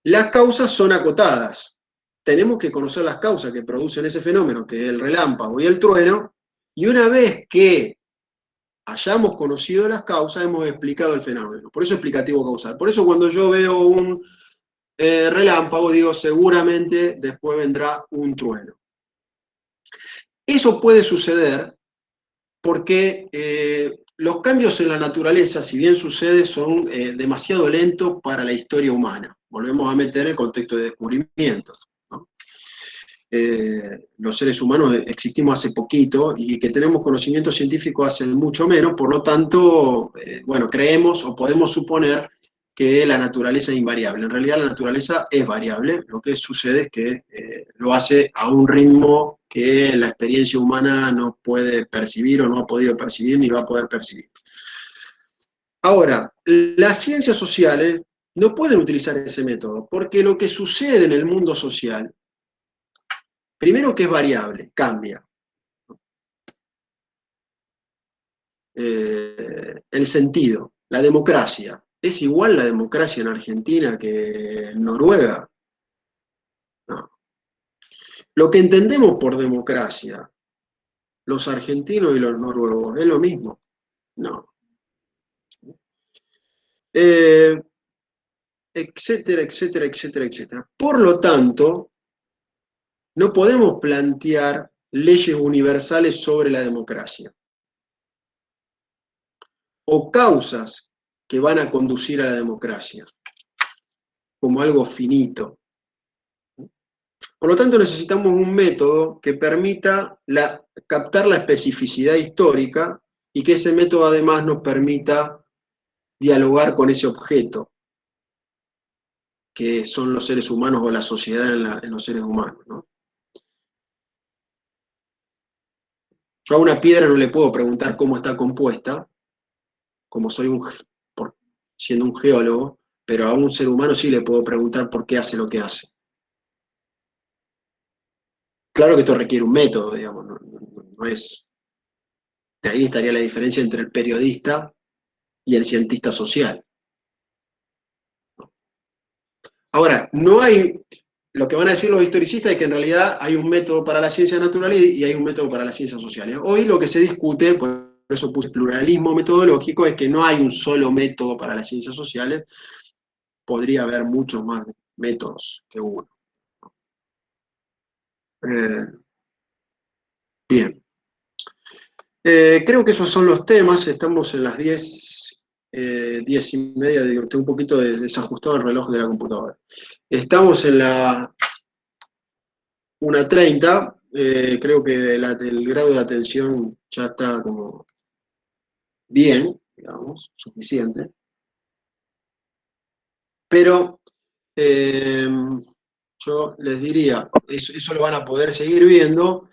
Las causas son acotadas. Tenemos que conocer las causas que producen ese fenómeno, que es el relámpago y el trueno, y una vez que hayamos conocido las causas, hemos explicado el fenómeno. Por eso explicativo causal. Por eso cuando yo veo un relámpago, digo, seguramente después vendrá un trueno. Eso puede suceder porque los cambios en la naturaleza, si bien sucede, son demasiado lentos para la historia humana. Volvemos a meter el contexto de descubrimiento, ¿no? Los seres humanos existimos hace poquito y que tenemos conocimiento científico hace mucho menos, por lo tanto, creemos o podemos suponer que la naturaleza es invariable. En realidad la naturaleza es variable, lo que sucede es que lo hace a un ritmo que la experiencia humana no puede percibir o no ha podido percibir ni va a poder percibir. Ahora, las ciencias sociales no pueden utilizar ese método, porque lo que sucede en el mundo social, primero que es variable, cambia. el sentido. La democracia. ¿Es igual la democracia en Argentina que en Noruega? No. Lo que entendemos por democracia, los argentinos y los noruegos, ¿es lo mismo? No. Etcétera, etcétera, etcétera, etcétera. Por lo tanto, no podemos plantear leyes universales sobre la democracia o causas que van a conducir a la democracia como algo finito. Por lo tanto, necesitamos un método que permita captar la especificidad histórica y que ese método además nos permita dialogar con ese objeto, que son los seres humanos o la sociedad en los seres humanos, ¿no? Yo a una piedra no le puedo preguntar cómo está compuesta, como siendo un geólogo, pero a un ser humano sí le puedo preguntar por qué hace lo que hace. Claro que esto requiere un método, digamos, no es... De ahí estaría la diferencia entre el periodista y el cientista social. Ahora, no hay... Lo que van a decir los historicistas es que en realidad hay un método para la ciencia natural y hay un método para las ciencias sociales. Hoy lo que se discute, por eso puse pluralismo metodológico, es que no hay un solo método para las ciencias sociales, podría haber muchos más métodos que uno. Bien. Creo que esos son los temas, estamos en las 10:30, digo, tengo un poquito desajustado el reloj de la computadora. Estamos en la 1:30, creo que el grado de atención ya está como bien, digamos, suficiente. Pero yo les diría, eso lo van a poder seguir viendo.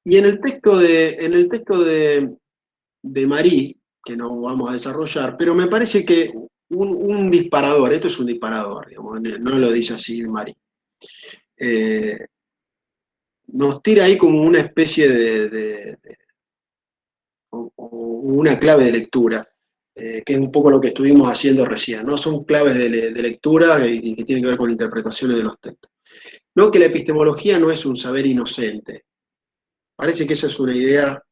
Y en el texto de Marie, que no vamos a desarrollar, pero me parece que un disparador, esto es un disparador, digamos, no lo dice así Marie, nos tira ahí como una especie o una clave de lectura, que es un poco lo que estuvimos haciendo recién, ¿no? Son claves de lectura y que tienen que ver con interpretaciones de los textos. No que la epistemología no es un saber inocente, parece que esa es una idea,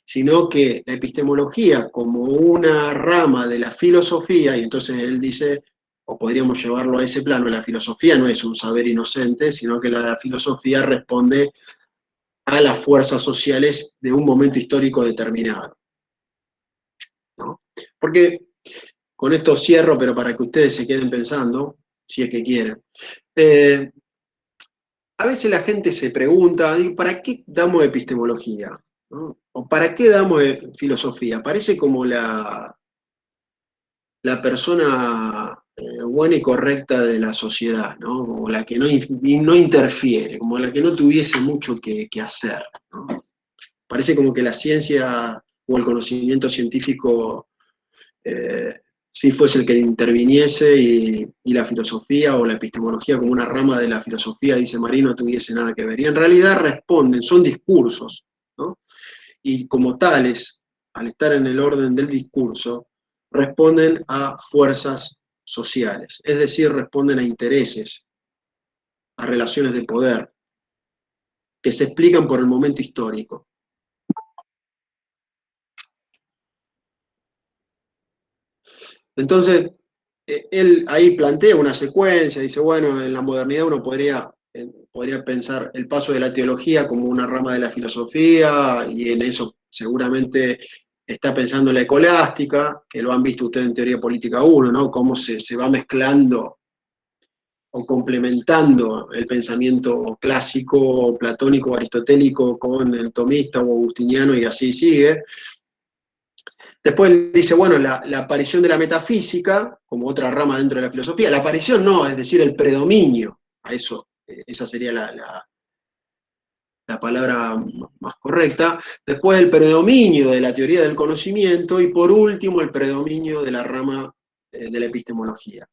sino que la epistemología como una rama de la filosofía, y entonces él dice, o podríamos llevarlo a ese plano, la filosofía no es un saber inocente, sino que la filosofía responde a las fuerzas sociales de un momento histórico determinado, ¿no? Porque, con esto cierro, pero para que ustedes se queden pensando, si es que quieren, a veces la gente se pregunta, ¿para qué damos epistemología? ¿No? ¿O para qué damos filosofía? Parece como la persona buena y correcta de la sociedad, ¿no? Como la que no interfiere, como la que no tuviese mucho que hacer, ¿no? Parece como que la ciencia o el conocimiento científico si fuese el que interviniese y la filosofía o la epistemología como una rama de la filosofía, dice Marie, no tuviese nada que ver. Y en realidad responden, son discursos, ¿no? Y como tales, al estar en el orden del discurso, responden a fuerzas sociales, es decir, responden a intereses, a relaciones de poder, que se explican por el momento histórico. Entonces, él ahí plantea una secuencia, dice, bueno, en la modernidad uno podría pensar el paso de la teología como una rama de la filosofía, y en eso seguramente está pensando la escolástica, que lo han visto ustedes en Teoría Política 1, ¿no? Cómo se va mezclando o complementando el pensamiento clásico, platónico, aristotélico con el tomista o agustiniano, y así sigue. Después dice, bueno, la aparición de la metafísica, como otra rama dentro de la filosofía. La aparición no, es decir, el predominio. A eso, esa sería la palabra más correcta. Después el predominio de la teoría del conocimiento y por último el predominio de la rama de la epistemología.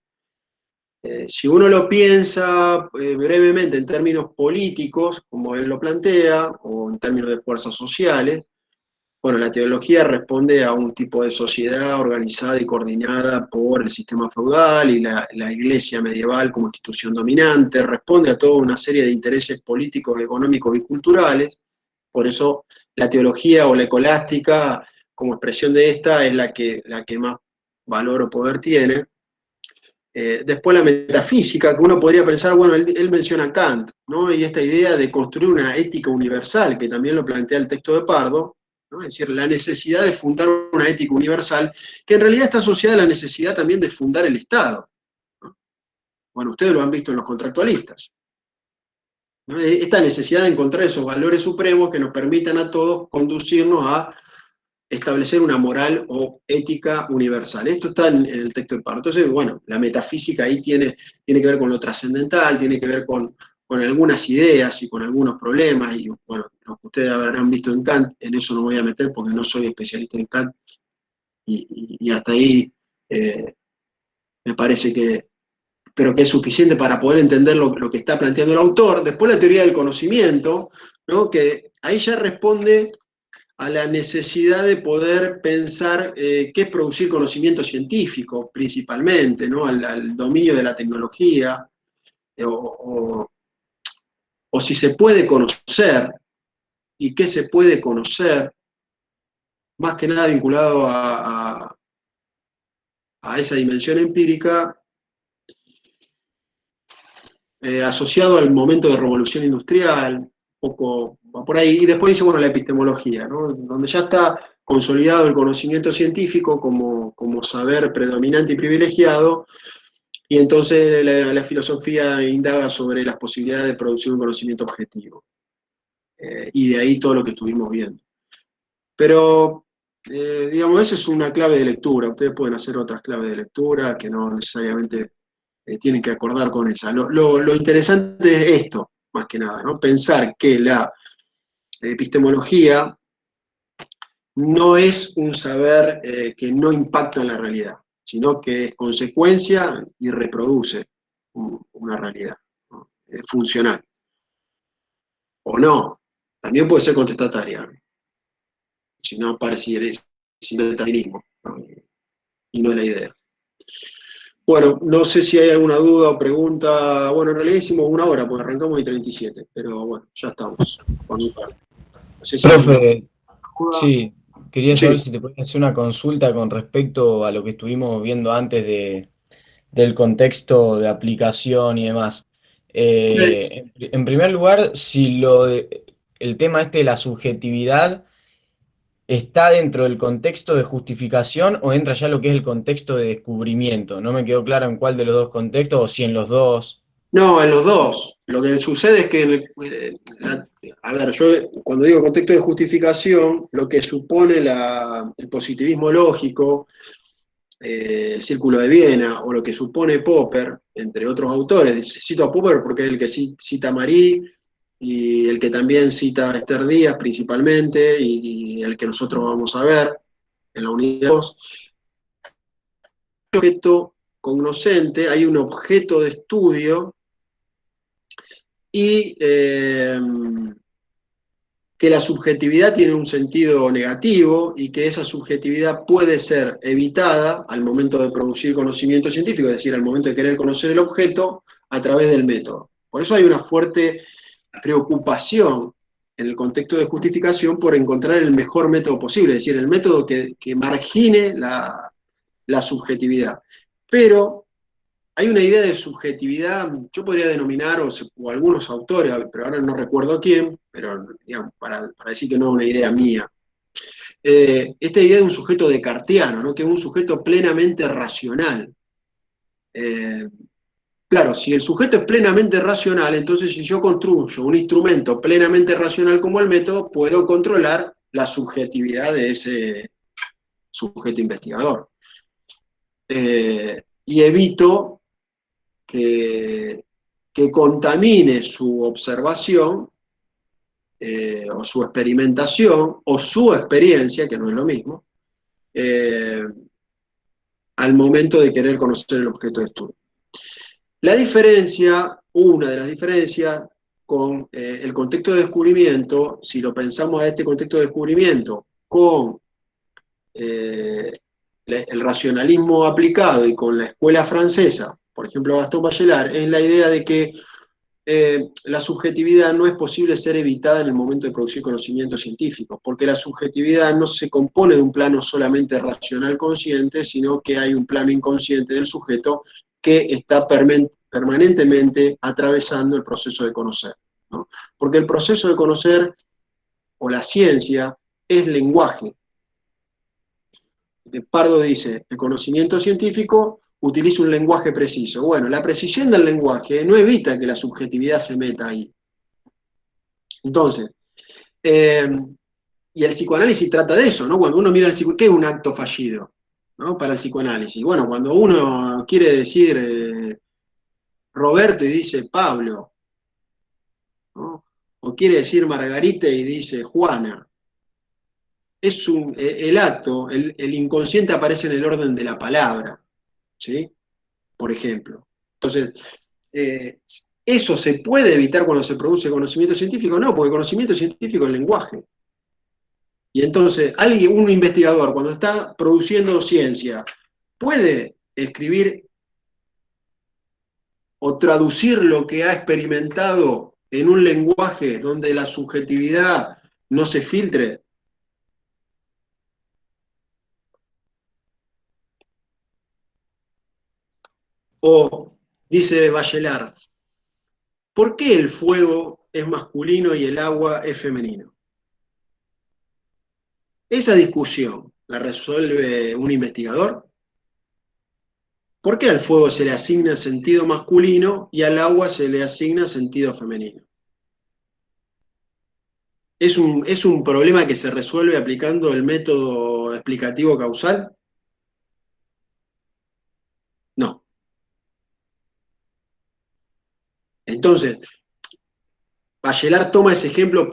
Si uno lo piensa brevemente en términos políticos, como él lo plantea, o en términos de fuerzas sociales, Bueno, la teología responde a un tipo de sociedad organizada y coordinada por el sistema feudal y la iglesia medieval como institución dominante, responde a toda una serie de intereses políticos, económicos y culturales. Por eso la teología o la escolástica, como expresión de esta, es la que más valor o poder tiene. Después la metafísica, que uno podría pensar, bueno, él menciona Kant, ¿no? Y esta idea de construir una ética universal, que también lo plantea el texto de Pardo, ¿no? Es decir, la necesidad de fundar una ética universal, que en realidad está asociada a la necesidad también de fundar el Estado, ¿no? Bueno, ustedes lo han visto en los contractualistas, ¿no? Esta necesidad de encontrar esos valores supremos que nos permitan a todos conducirnos a establecer una moral o ética universal. Esto está en el texto de Pardo. Entonces, bueno, la metafísica ahí tiene que ver con lo trascendental, tiene que ver con algunas ideas y con algunos problemas, y bueno, lo que ustedes habrán visto en Kant, en eso no me voy a meter porque no soy especialista en Kant, y hasta ahí me parece que, pero que es suficiente para poder entender lo que está planteando el autor. Después la teoría del conocimiento, ¿no? Que ahí ya responde a la necesidad de poder pensar qué es producir conocimiento científico, principalmente, ¿no? Al dominio de la tecnología, o si se puede conocer, y qué se puede conocer, más que nada vinculado a esa dimensión empírica, asociado al momento de revolución industrial, un poco va por ahí, y después dice, bueno, la epistemología, ¿no? Donde ya está consolidado el conocimiento científico como saber predominante y privilegiado, y entonces la filosofía indaga sobre las posibilidades de producir un conocimiento objetivo. Y de ahí todo lo que estuvimos viendo. Pero, digamos, esa es una clave de lectura. Ustedes pueden hacer otras claves de lectura que no necesariamente tienen que acordar con esa. Lo interesante es esto, más que nada, ¿no? Pensar que la epistemología no es un saber que no impacta en la realidad, sino que es consecuencia y reproduce una realidad, ¿no? Funcional. O no, también puede ser contestataria, si no pareciera, si no es determinismo, ¿no? Y no es la idea. Bueno, no sé si hay alguna duda o pregunta. Bueno, en realidad hicimos 1 hora, porque arrancamos y 37, pero bueno, ya estamos, por mi parte. No sé si Profe, sí, quería saber sí. si te podía hacer una consulta con respecto a lo que estuvimos viendo antes del contexto de aplicación y demás. En primer lugar, si el tema este de la subjetividad está dentro del contexto de justificación o entra ya lo que es el contexto de descubrimiento. No me quedó claro en cuál de los dos contextos o si en los dos. No, en los dos. Lo que sucede es que, a ver, yo cuando digo contexto de justificación, lo que supone el positivismo lógico, el Círculo de Viena, o lo que supone Popper, entre otros autores, cito a Popper porque es el que cita a Marie, y el que también cita a Esther Díaz principalmente, y el que nosotros vamos a ver en la unidad 2. Objeto cognoscente, hay un objeto de estudio, y que la subjetividad tiene un sentido negativo y que esa subjetividad puede ser evitada al momento de producir conocimiento científico, es decir, al momento de querer conocer el objeto a través del método. Por eso hay una fuerte preocupación en el contexto de justificación por encontrar el mejor método posible, es decir, el método que margine la subjetividad. Pero hay una idea de subjetividad, yo podría denominar, o algunos autores, pero ahora no recuerdo quién, pero digamos, para decir que no es una idea mía, esta idea de un sujeto descartiano, ¿no? Que es un sujeto plenamente racional. Claro, si el sujeto es plenamente racional, entonces si yo construyo un instrumento plenamente racional como el método, puedo controlar la subjetividad de ese sujeto investigador. Y evito que contamine su observación o su experimentación o su experiencia, que no es lo mismo, al momento de querer conocer el objeto de estudio. La diferencia, una de las diferencias con el contexto de descubrimiento, si lo pensamos a este contexto de descubrimiento con el racionalismo aplicado y con la escuela francesa, por ejemplo Gastón Bachelard, es la idea de que la subjetividad no es posible ser evitada en el momento de producir conocimientos científicos, porque la subjetividad no se compone de un plano solamente racional consciente, sino que hay un plano inconsciente del sujeto que está permanentemente atravesando el proceso de conocer, ¿no? Porque el proceso de conocer, o la ciencia, es lenguaje. Pardo dice, el conocimiento científico utiliza un lenguaje preciso. Bueno, la precisión del lenguaje no evita que la subjetividad se meta ahí. Entonces, y el psicoanálisis trata de eso, ¿no? Cuando uno mira el psicoanálisis, ¿qué es un acto fallido, ¿no? Para el psicoanálisis. Bueno, cuando uno quiere decir Roberto y dice Pablo, ¿no? O quiere decir Margarita y dice Juana. Es el acto, el inconsciente aparece en el orden de la palabra, ¿sí? Por ejemplo. Entonces, ¿eso se puede evitar cuando se produce conocimiento científico? No, porque conocimiento científico es lenguaje. Y entonces, un investigador, cuando está produciendo ciencia, puede escribir o traducir lo que ha experimentado en un lenguaje donde la subjetividad no se filtre. O, dice Bachelard, ¿por qué el fuego es masculino y el agua es femenino? Esa discusión la resuelve un investigador. ¿Por qué al fuego se le asigna sentido masculino y al agua se le asigna sentido femenino? ¿Es un problema que se resuelve aplicando el método explicativo causal? No. Entonces, Bachelard toma ese ejemplo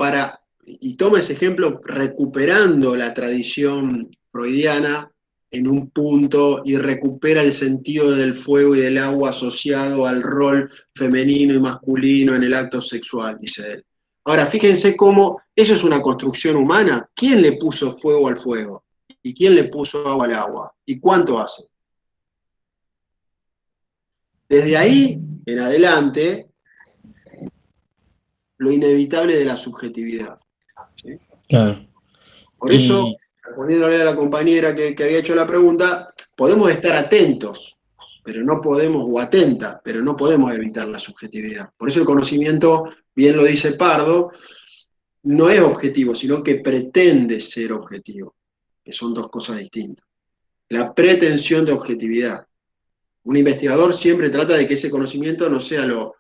recuperando la tradición freudiana en un punto y recupera el sentido del fuego y del agua asociado al rol femenino y masculino en el acto sexual, dice él. Ahora, fíjense cómo eso es una construcción humana. ¿Quién le puso fuego al fuego? ¿Y quién le puso agua al agua? ¿Y cuánto hace? Desde ahí en adelante, lo inevitable de la subjetividad, ¿sí? Claro. Por eso, respondiéndole a la compañera que había hecho la pregunta, podemos estar atentos, pero no podemos, o atenta, pero no podemos evitar la subjetividad. Por eso el conocimiento, bien lo dice Pardo, no es objetivo, sino que pretende ser objetivo, que son dos cosas distintas. La pretensión de objetividad. Un investigador siempre trata de que ese conocimiento no sea lo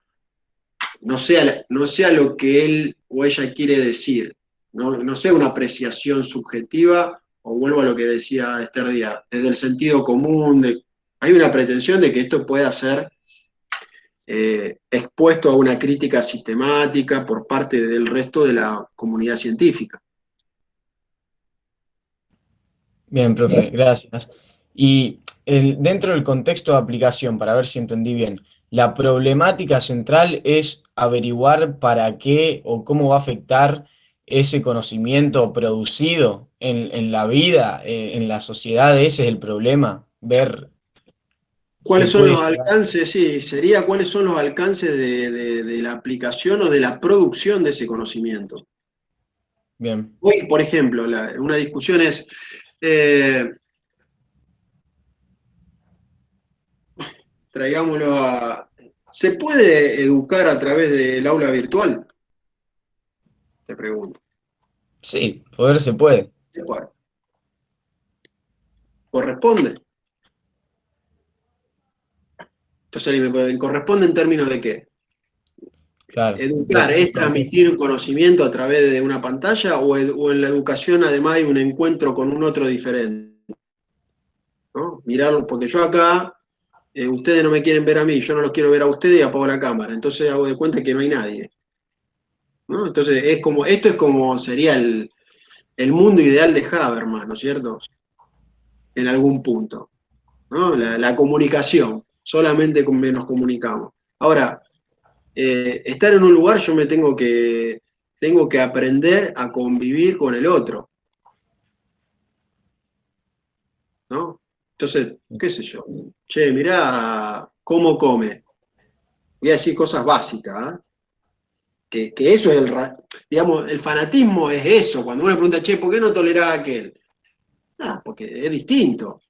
que él o ella quiere decir, no sea una apreciación subjetiva, o vuelvo a lo que decía Esther Díaz, desde el sentido común, hay una pretensión de que esto pueda ser expuesto a una crítica sistemática por parte del resto de la comunidad científica. Bien, profe, gracias. Y dentro del contexto de aplicación, para ver si entendí bien, la problemática central es averiguar para qué o cómo va a afectar ese conocimiento producido en la vida, en la sociedad. Ese es el problema, ver qué ¿Cuáles son puede los llegar. alcances? Sí, sería cuáles son los alcances de la aplicación o de la producción de ese conocimiento. Bien. Hoy, por ejemplo, una discusión es, traigámoslo a... ¿Se puede educar a través del aula virtual? Te pregunto. Sí, poder se puede. ¿Se puede? ¿Corresponde? Entonces, ¿corresponde en términos de qué? Claro. ¿Educar es transmitir un conocimiento a través de una pantalla o en la educación además hay un encuentro con un otro diferente? ¿No? Mirarlo, porque yo acá, ustedes no me quieren ver a mí, yo no los quiero ver a ustedes y apago la cámara, entonces hago de cuenta que no hay nadie, ¿no? Entonces esto es como sería el mundo ideal de Habermas, ¿no es cierto? En algún punto, ¿no? La comunicación, solamente nos comunicamos. Ahora, estar en un lugar tengo que aprender a convivir con el otro. ¿no? Entonces, qué sé yo, che, mirá cómo come. Voy a decir cosas básicas, que eso es digamos, el fanatismo es eso. Cuando uno le pregunta, che, ¿por qué no tolerás a aquel? Porque es distinto.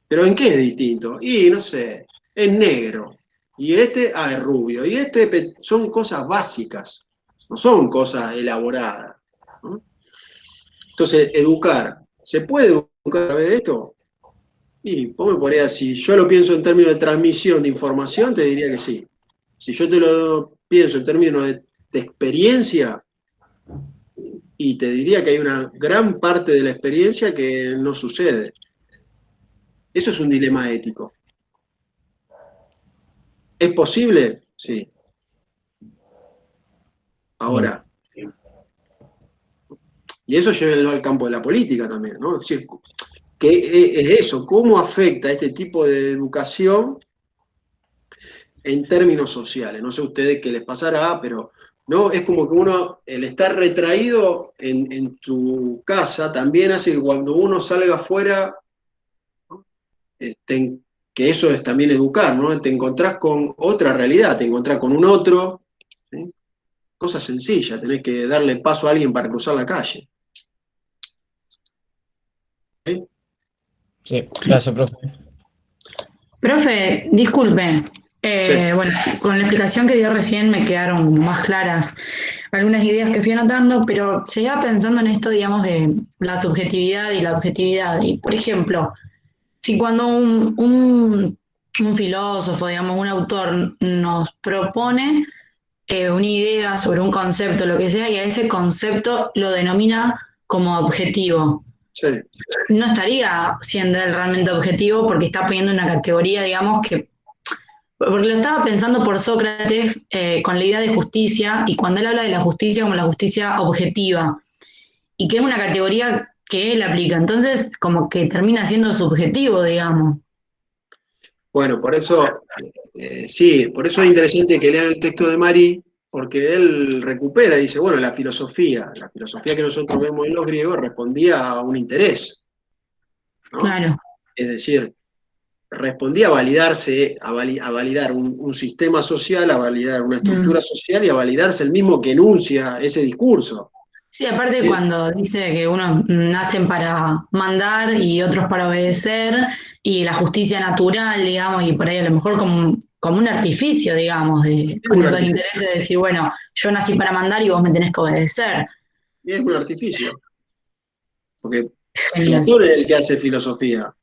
¿Pero en qué es distinto? Y no sé, es negro. Y este, es rubio. Y este son cosas básicas, no son cosas elaboradas, ¿no? Entonces, educar. ¿Se puede educar a través de esto? Y vos me podrías, si yo lo pienso en términos de transmisión de información, te diría que sí. Si yo te lo pienso en términos de experiencia, y te diría que hay una gran parte de la experiencia que no sucede. Eso es un dilema ético. ¿Es posible? Sí. Ahora, y eso llévenlo al campo de la política también, ¿no? Es decir, ¿qué es eso? ¿Cómo afecta este tipo de educación en términos sociales? No sé a ustedes qué les pasará, pero no, es como que uno, el estar retraído en tu casa también hace que cuando uno salga afuera, ¿no? Que eso es también educar, ¿no? Te encontrás con otra realidad, te encontrás con un otro, ¿sí? Cosa sencilla, tenés que darle paso a alguien para cruzar la calle. ¿Sí? Sí, gracias, profe. Profe, disculpe. Sí. Bueno, con la explicación que dio recién me quedaron como más claras algunas ideas que fui anotando, pero seguía pensando en esto, digamos, de la subjetividad y la objetividad. Y, por ejemplo, si cuando un filósofo, digamos, un autor nos propone una idea sobre un concepto, lo que sea, y a ese concepto lo denomina como objetivo, Sí. no estaría siendo él realmente objetivo porque está poniendo una categoría, digamos, que porque lo estaba pensando por Sócrates con la idea de justicia, y cuando él habla de la justicia como la justicia objetiva, y que es una categoría que él aplica, entonces como que termina siendo subjetivo, digamos. Bueno, por eso, sí, por eso es interesante que lean el texto de Mari, porque él recupera, dice, bueno, la filosofía que nosotros vemos en los griegos respondía a un interés, ¿no? Claro. Es decir, respondía a validarse, a validar un sistema social, a validar una estructura social y a validarse el mismo que enuncia ese discurso. Sí, aparte cuando dice que unos nacen para mandar y otros para obedecer, y la justicia natural, digamos, y por ahí a lo mejor como un artificio, digamos, con esos intereses de decir, bueno, yo nací para mandar y vos me tenés que obedecer. Y es un artificio. Porque Genial. Platón es el que hace filosofía.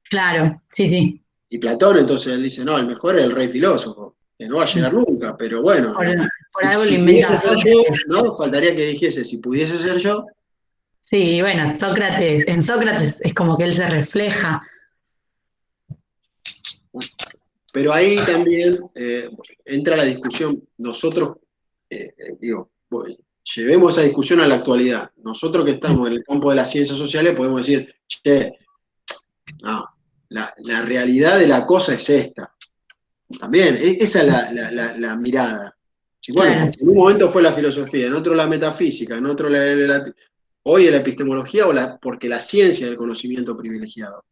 Claro, sí, sí. Y Platón entonces él dice, no, el mejor es el rey filósofo, que no va a llegar nunca, pero bueno, por algo si lo pudiese inventa ser yo, Sócrates. ¿no? Faltaría que dijese, si pudiese ser yo. Sí, bueno, Sócrates, en Sócrates es como que él se refleja. Pero ahí también entra la discusión, nosotros, digo, llevemos esa discusión a la actualidad. Nosotros que estamos en el campo de las ciencias sociales podemos decir, che, no, la realidad de la cosa es esta. También, esa es la mirada. Sí, bueno, Claro. porque en un momento fue la filosofía, en otro la metafísica, en otro hoy es la epistemología porque la ciencia del conocimiento privilegiado.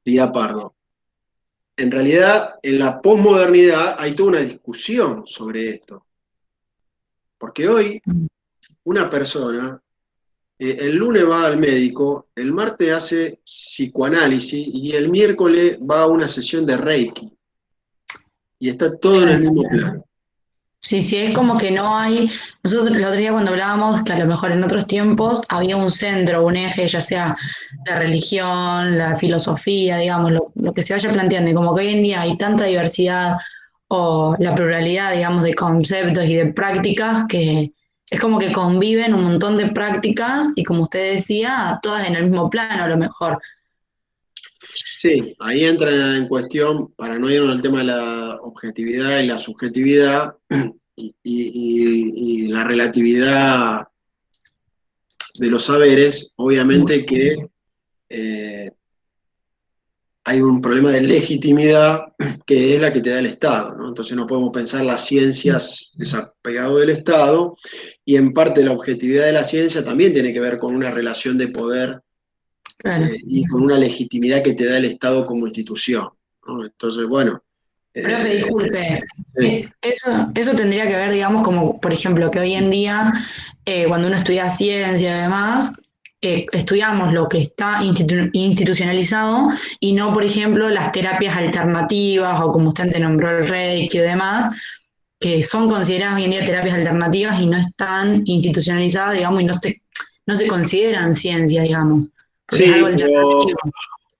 Dirá Pardo. En realidad, en la posmodernidad hay toda una discusión sobre esto. Porque hoy una persona, el lunes va al médico, el martes hace psicoanálisis y el miércoles va a una sesión de Reiki. Y está todo en el mismo plano. Sí, sí, es como que no hay. Nosotros el otro día cuando hablábamos que a lo mejor en otros tiempos había un centro, un eje, ya sea la religión, la filosofía, digamos, lo que se vaya planteando, y como que hoy en día hay tanta diversidad o la pluralidad, digamos, de conceptos y de prácticas que es como que conviven un montón de prácticas y, como usted decía, todas en el mismo plano a lo mejor. Sí, ahí entra en cuestión, para no irnos al tema de la objetividad y la subjetividad y la relatividad de los saberes, obviamente que hay un problema de legitimidad que es la que te da el Estado, ¿no? Entonces no podemos pensar las ciencias desapegado del Estado, y en parte la objetividad de la ciencia también tiene que ver con una relación de poder Claro. y con una legitimidad que te da el Estado como institución, ¿no? Entonces, bueno. Profe, disculpe, Sí. eso tendría que ver, digamos, como por ejemplo, que hoy en día, cuando uno estudia ciencia y demás, estudiamos lo que está institucionalizado y no, por ejemplo, las terapias alternativas o como usted antes nombró el Reiki y demás, que son consideradas hoy en día terapias alternativas y no están institucionalizadas, digamos, y no se consideran ciencia, digamos, porque es algo alternativo.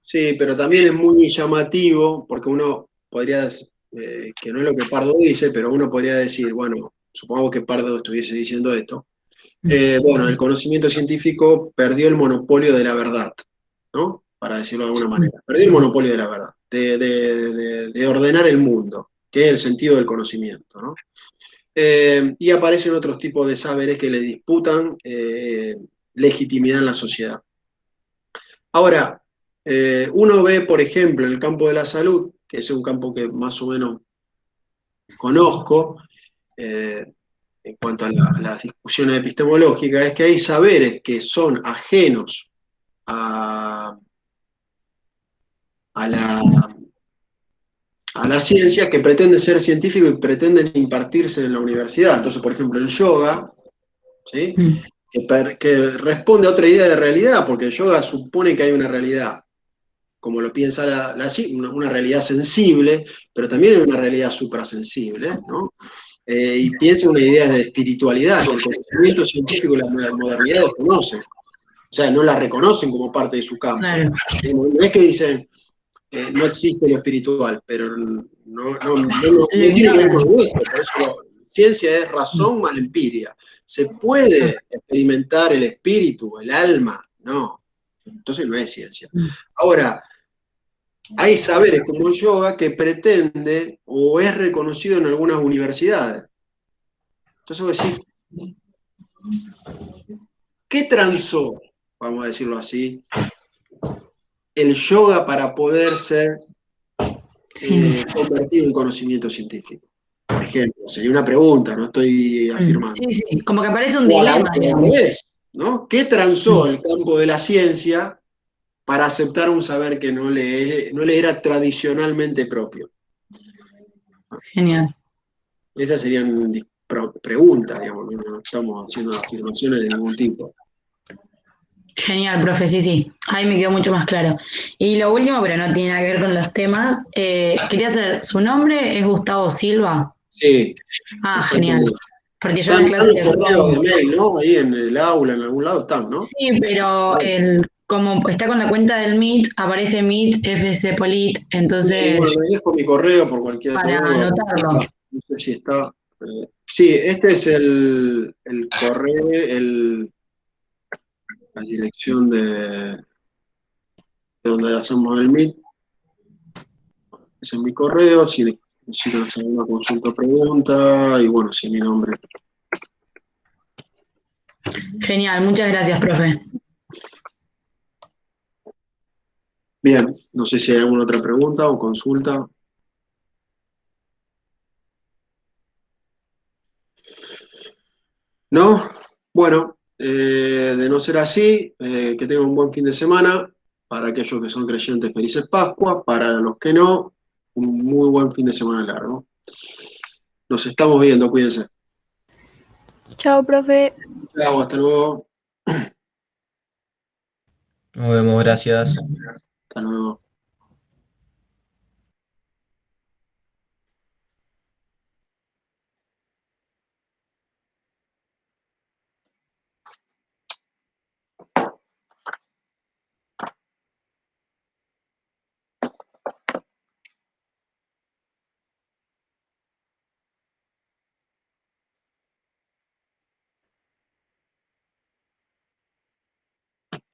Sí, pero también es muy llamativo, porque uno podría, que no es lo que Pardo dice, pero uno podría decir, bueno, supongamos que Pardo estuviese diciendo esto, bueno, el conocimiento científico perdió el monopolio de la verdad, ¿no? Para decirlo de alguna manera. Perdió el monopolio de la verdad, de ordenar el mundo, que es el sentido del conocimiento, ¿no? Y aparecen otros tipos de saberes que le disputan legitimidad en la sociedad. Ahora, uno ve, por ejemplo, en el campo de la salud, que es un campo que más o menos conozco, en cuanto a las discusiones epistemológicas, es que hay saberes que son ajenos a la ciencia, que pretenden ser científicos y pretenden impartirse en la universidad. Entonces, por ejemplo, el yoga, ¿sí? Que responde a otra idea de realidad, porque el yoga supone que hay una realidad, como lo piensa una realidad sensible, pero también hay una realidad suprasensible, ¿no? Y piensa una idea de espiritualidad, que el conocimiento científico y la modernidad desconocen. O sea, no la reconocen como parte de su campo. Claro. No es que dicen, no existe lo espiritual, pero no tiene que ver con lo nuestro. Por eso ciencia es razón más empiria. ¿Se puede experimentar el espíritu, el alma? No. Entonces no es ciencia. Ahora, hay saberes como el yoga que pretende o es reconocido en algunas universidades. Entonces vos decís, ¿qué transó, vamos a decirlo así, el yoga para poder ser convertido en conocimiento científico? Por ejemplo, sería una pregunta, no estoy afirmando. Sí, sí, como que aparece un dilema, digamos. ¿No? ¿Qué transó el campo de la ciencia para aceptar un saber que no le era tradicionalmente propio? Genial. Esas serían preguntas, digamos, no estamos haciendo afirmaciones de ningún tipo. Genial, profe, sí. Ahí me quedó mucho más claro. Y lo último, pero no tiene nada que ver con los temas, quería saber, ¿su nombre es Gustavo Silva? Sí. Ah, genial. Porque yo Están las clases los correos de mail, ¿no? Ahí en el aula, en algún lado están, ¿no? Sí, pero como está con la cuenta del Meet, aparece Meet FC Polit, entonces Bueno, le dejo mi correo por cualquier para duda. anotarlo. No sé si está. Sí, este es el correo, la dirección de donde hacemos el Meet. Ese es mi correo, si necesitan hacer alguna consulta o pregunta, y bueno, sí, mi nombre. Genial, muchas gracias, profe. Bien, no sé si hay alguna otra pregunta o consulta. ¿No? Bueno, de no ser así, que tengan un buen fin de semana. Para aquellos que son creyentes, felices Pascua. Para los que no, un muy buen fin de semana largo. Nos estamos viendo, cuídense. Chao, profe. Chao, hasta luego. Nos vemos, gracias. Hasta luego.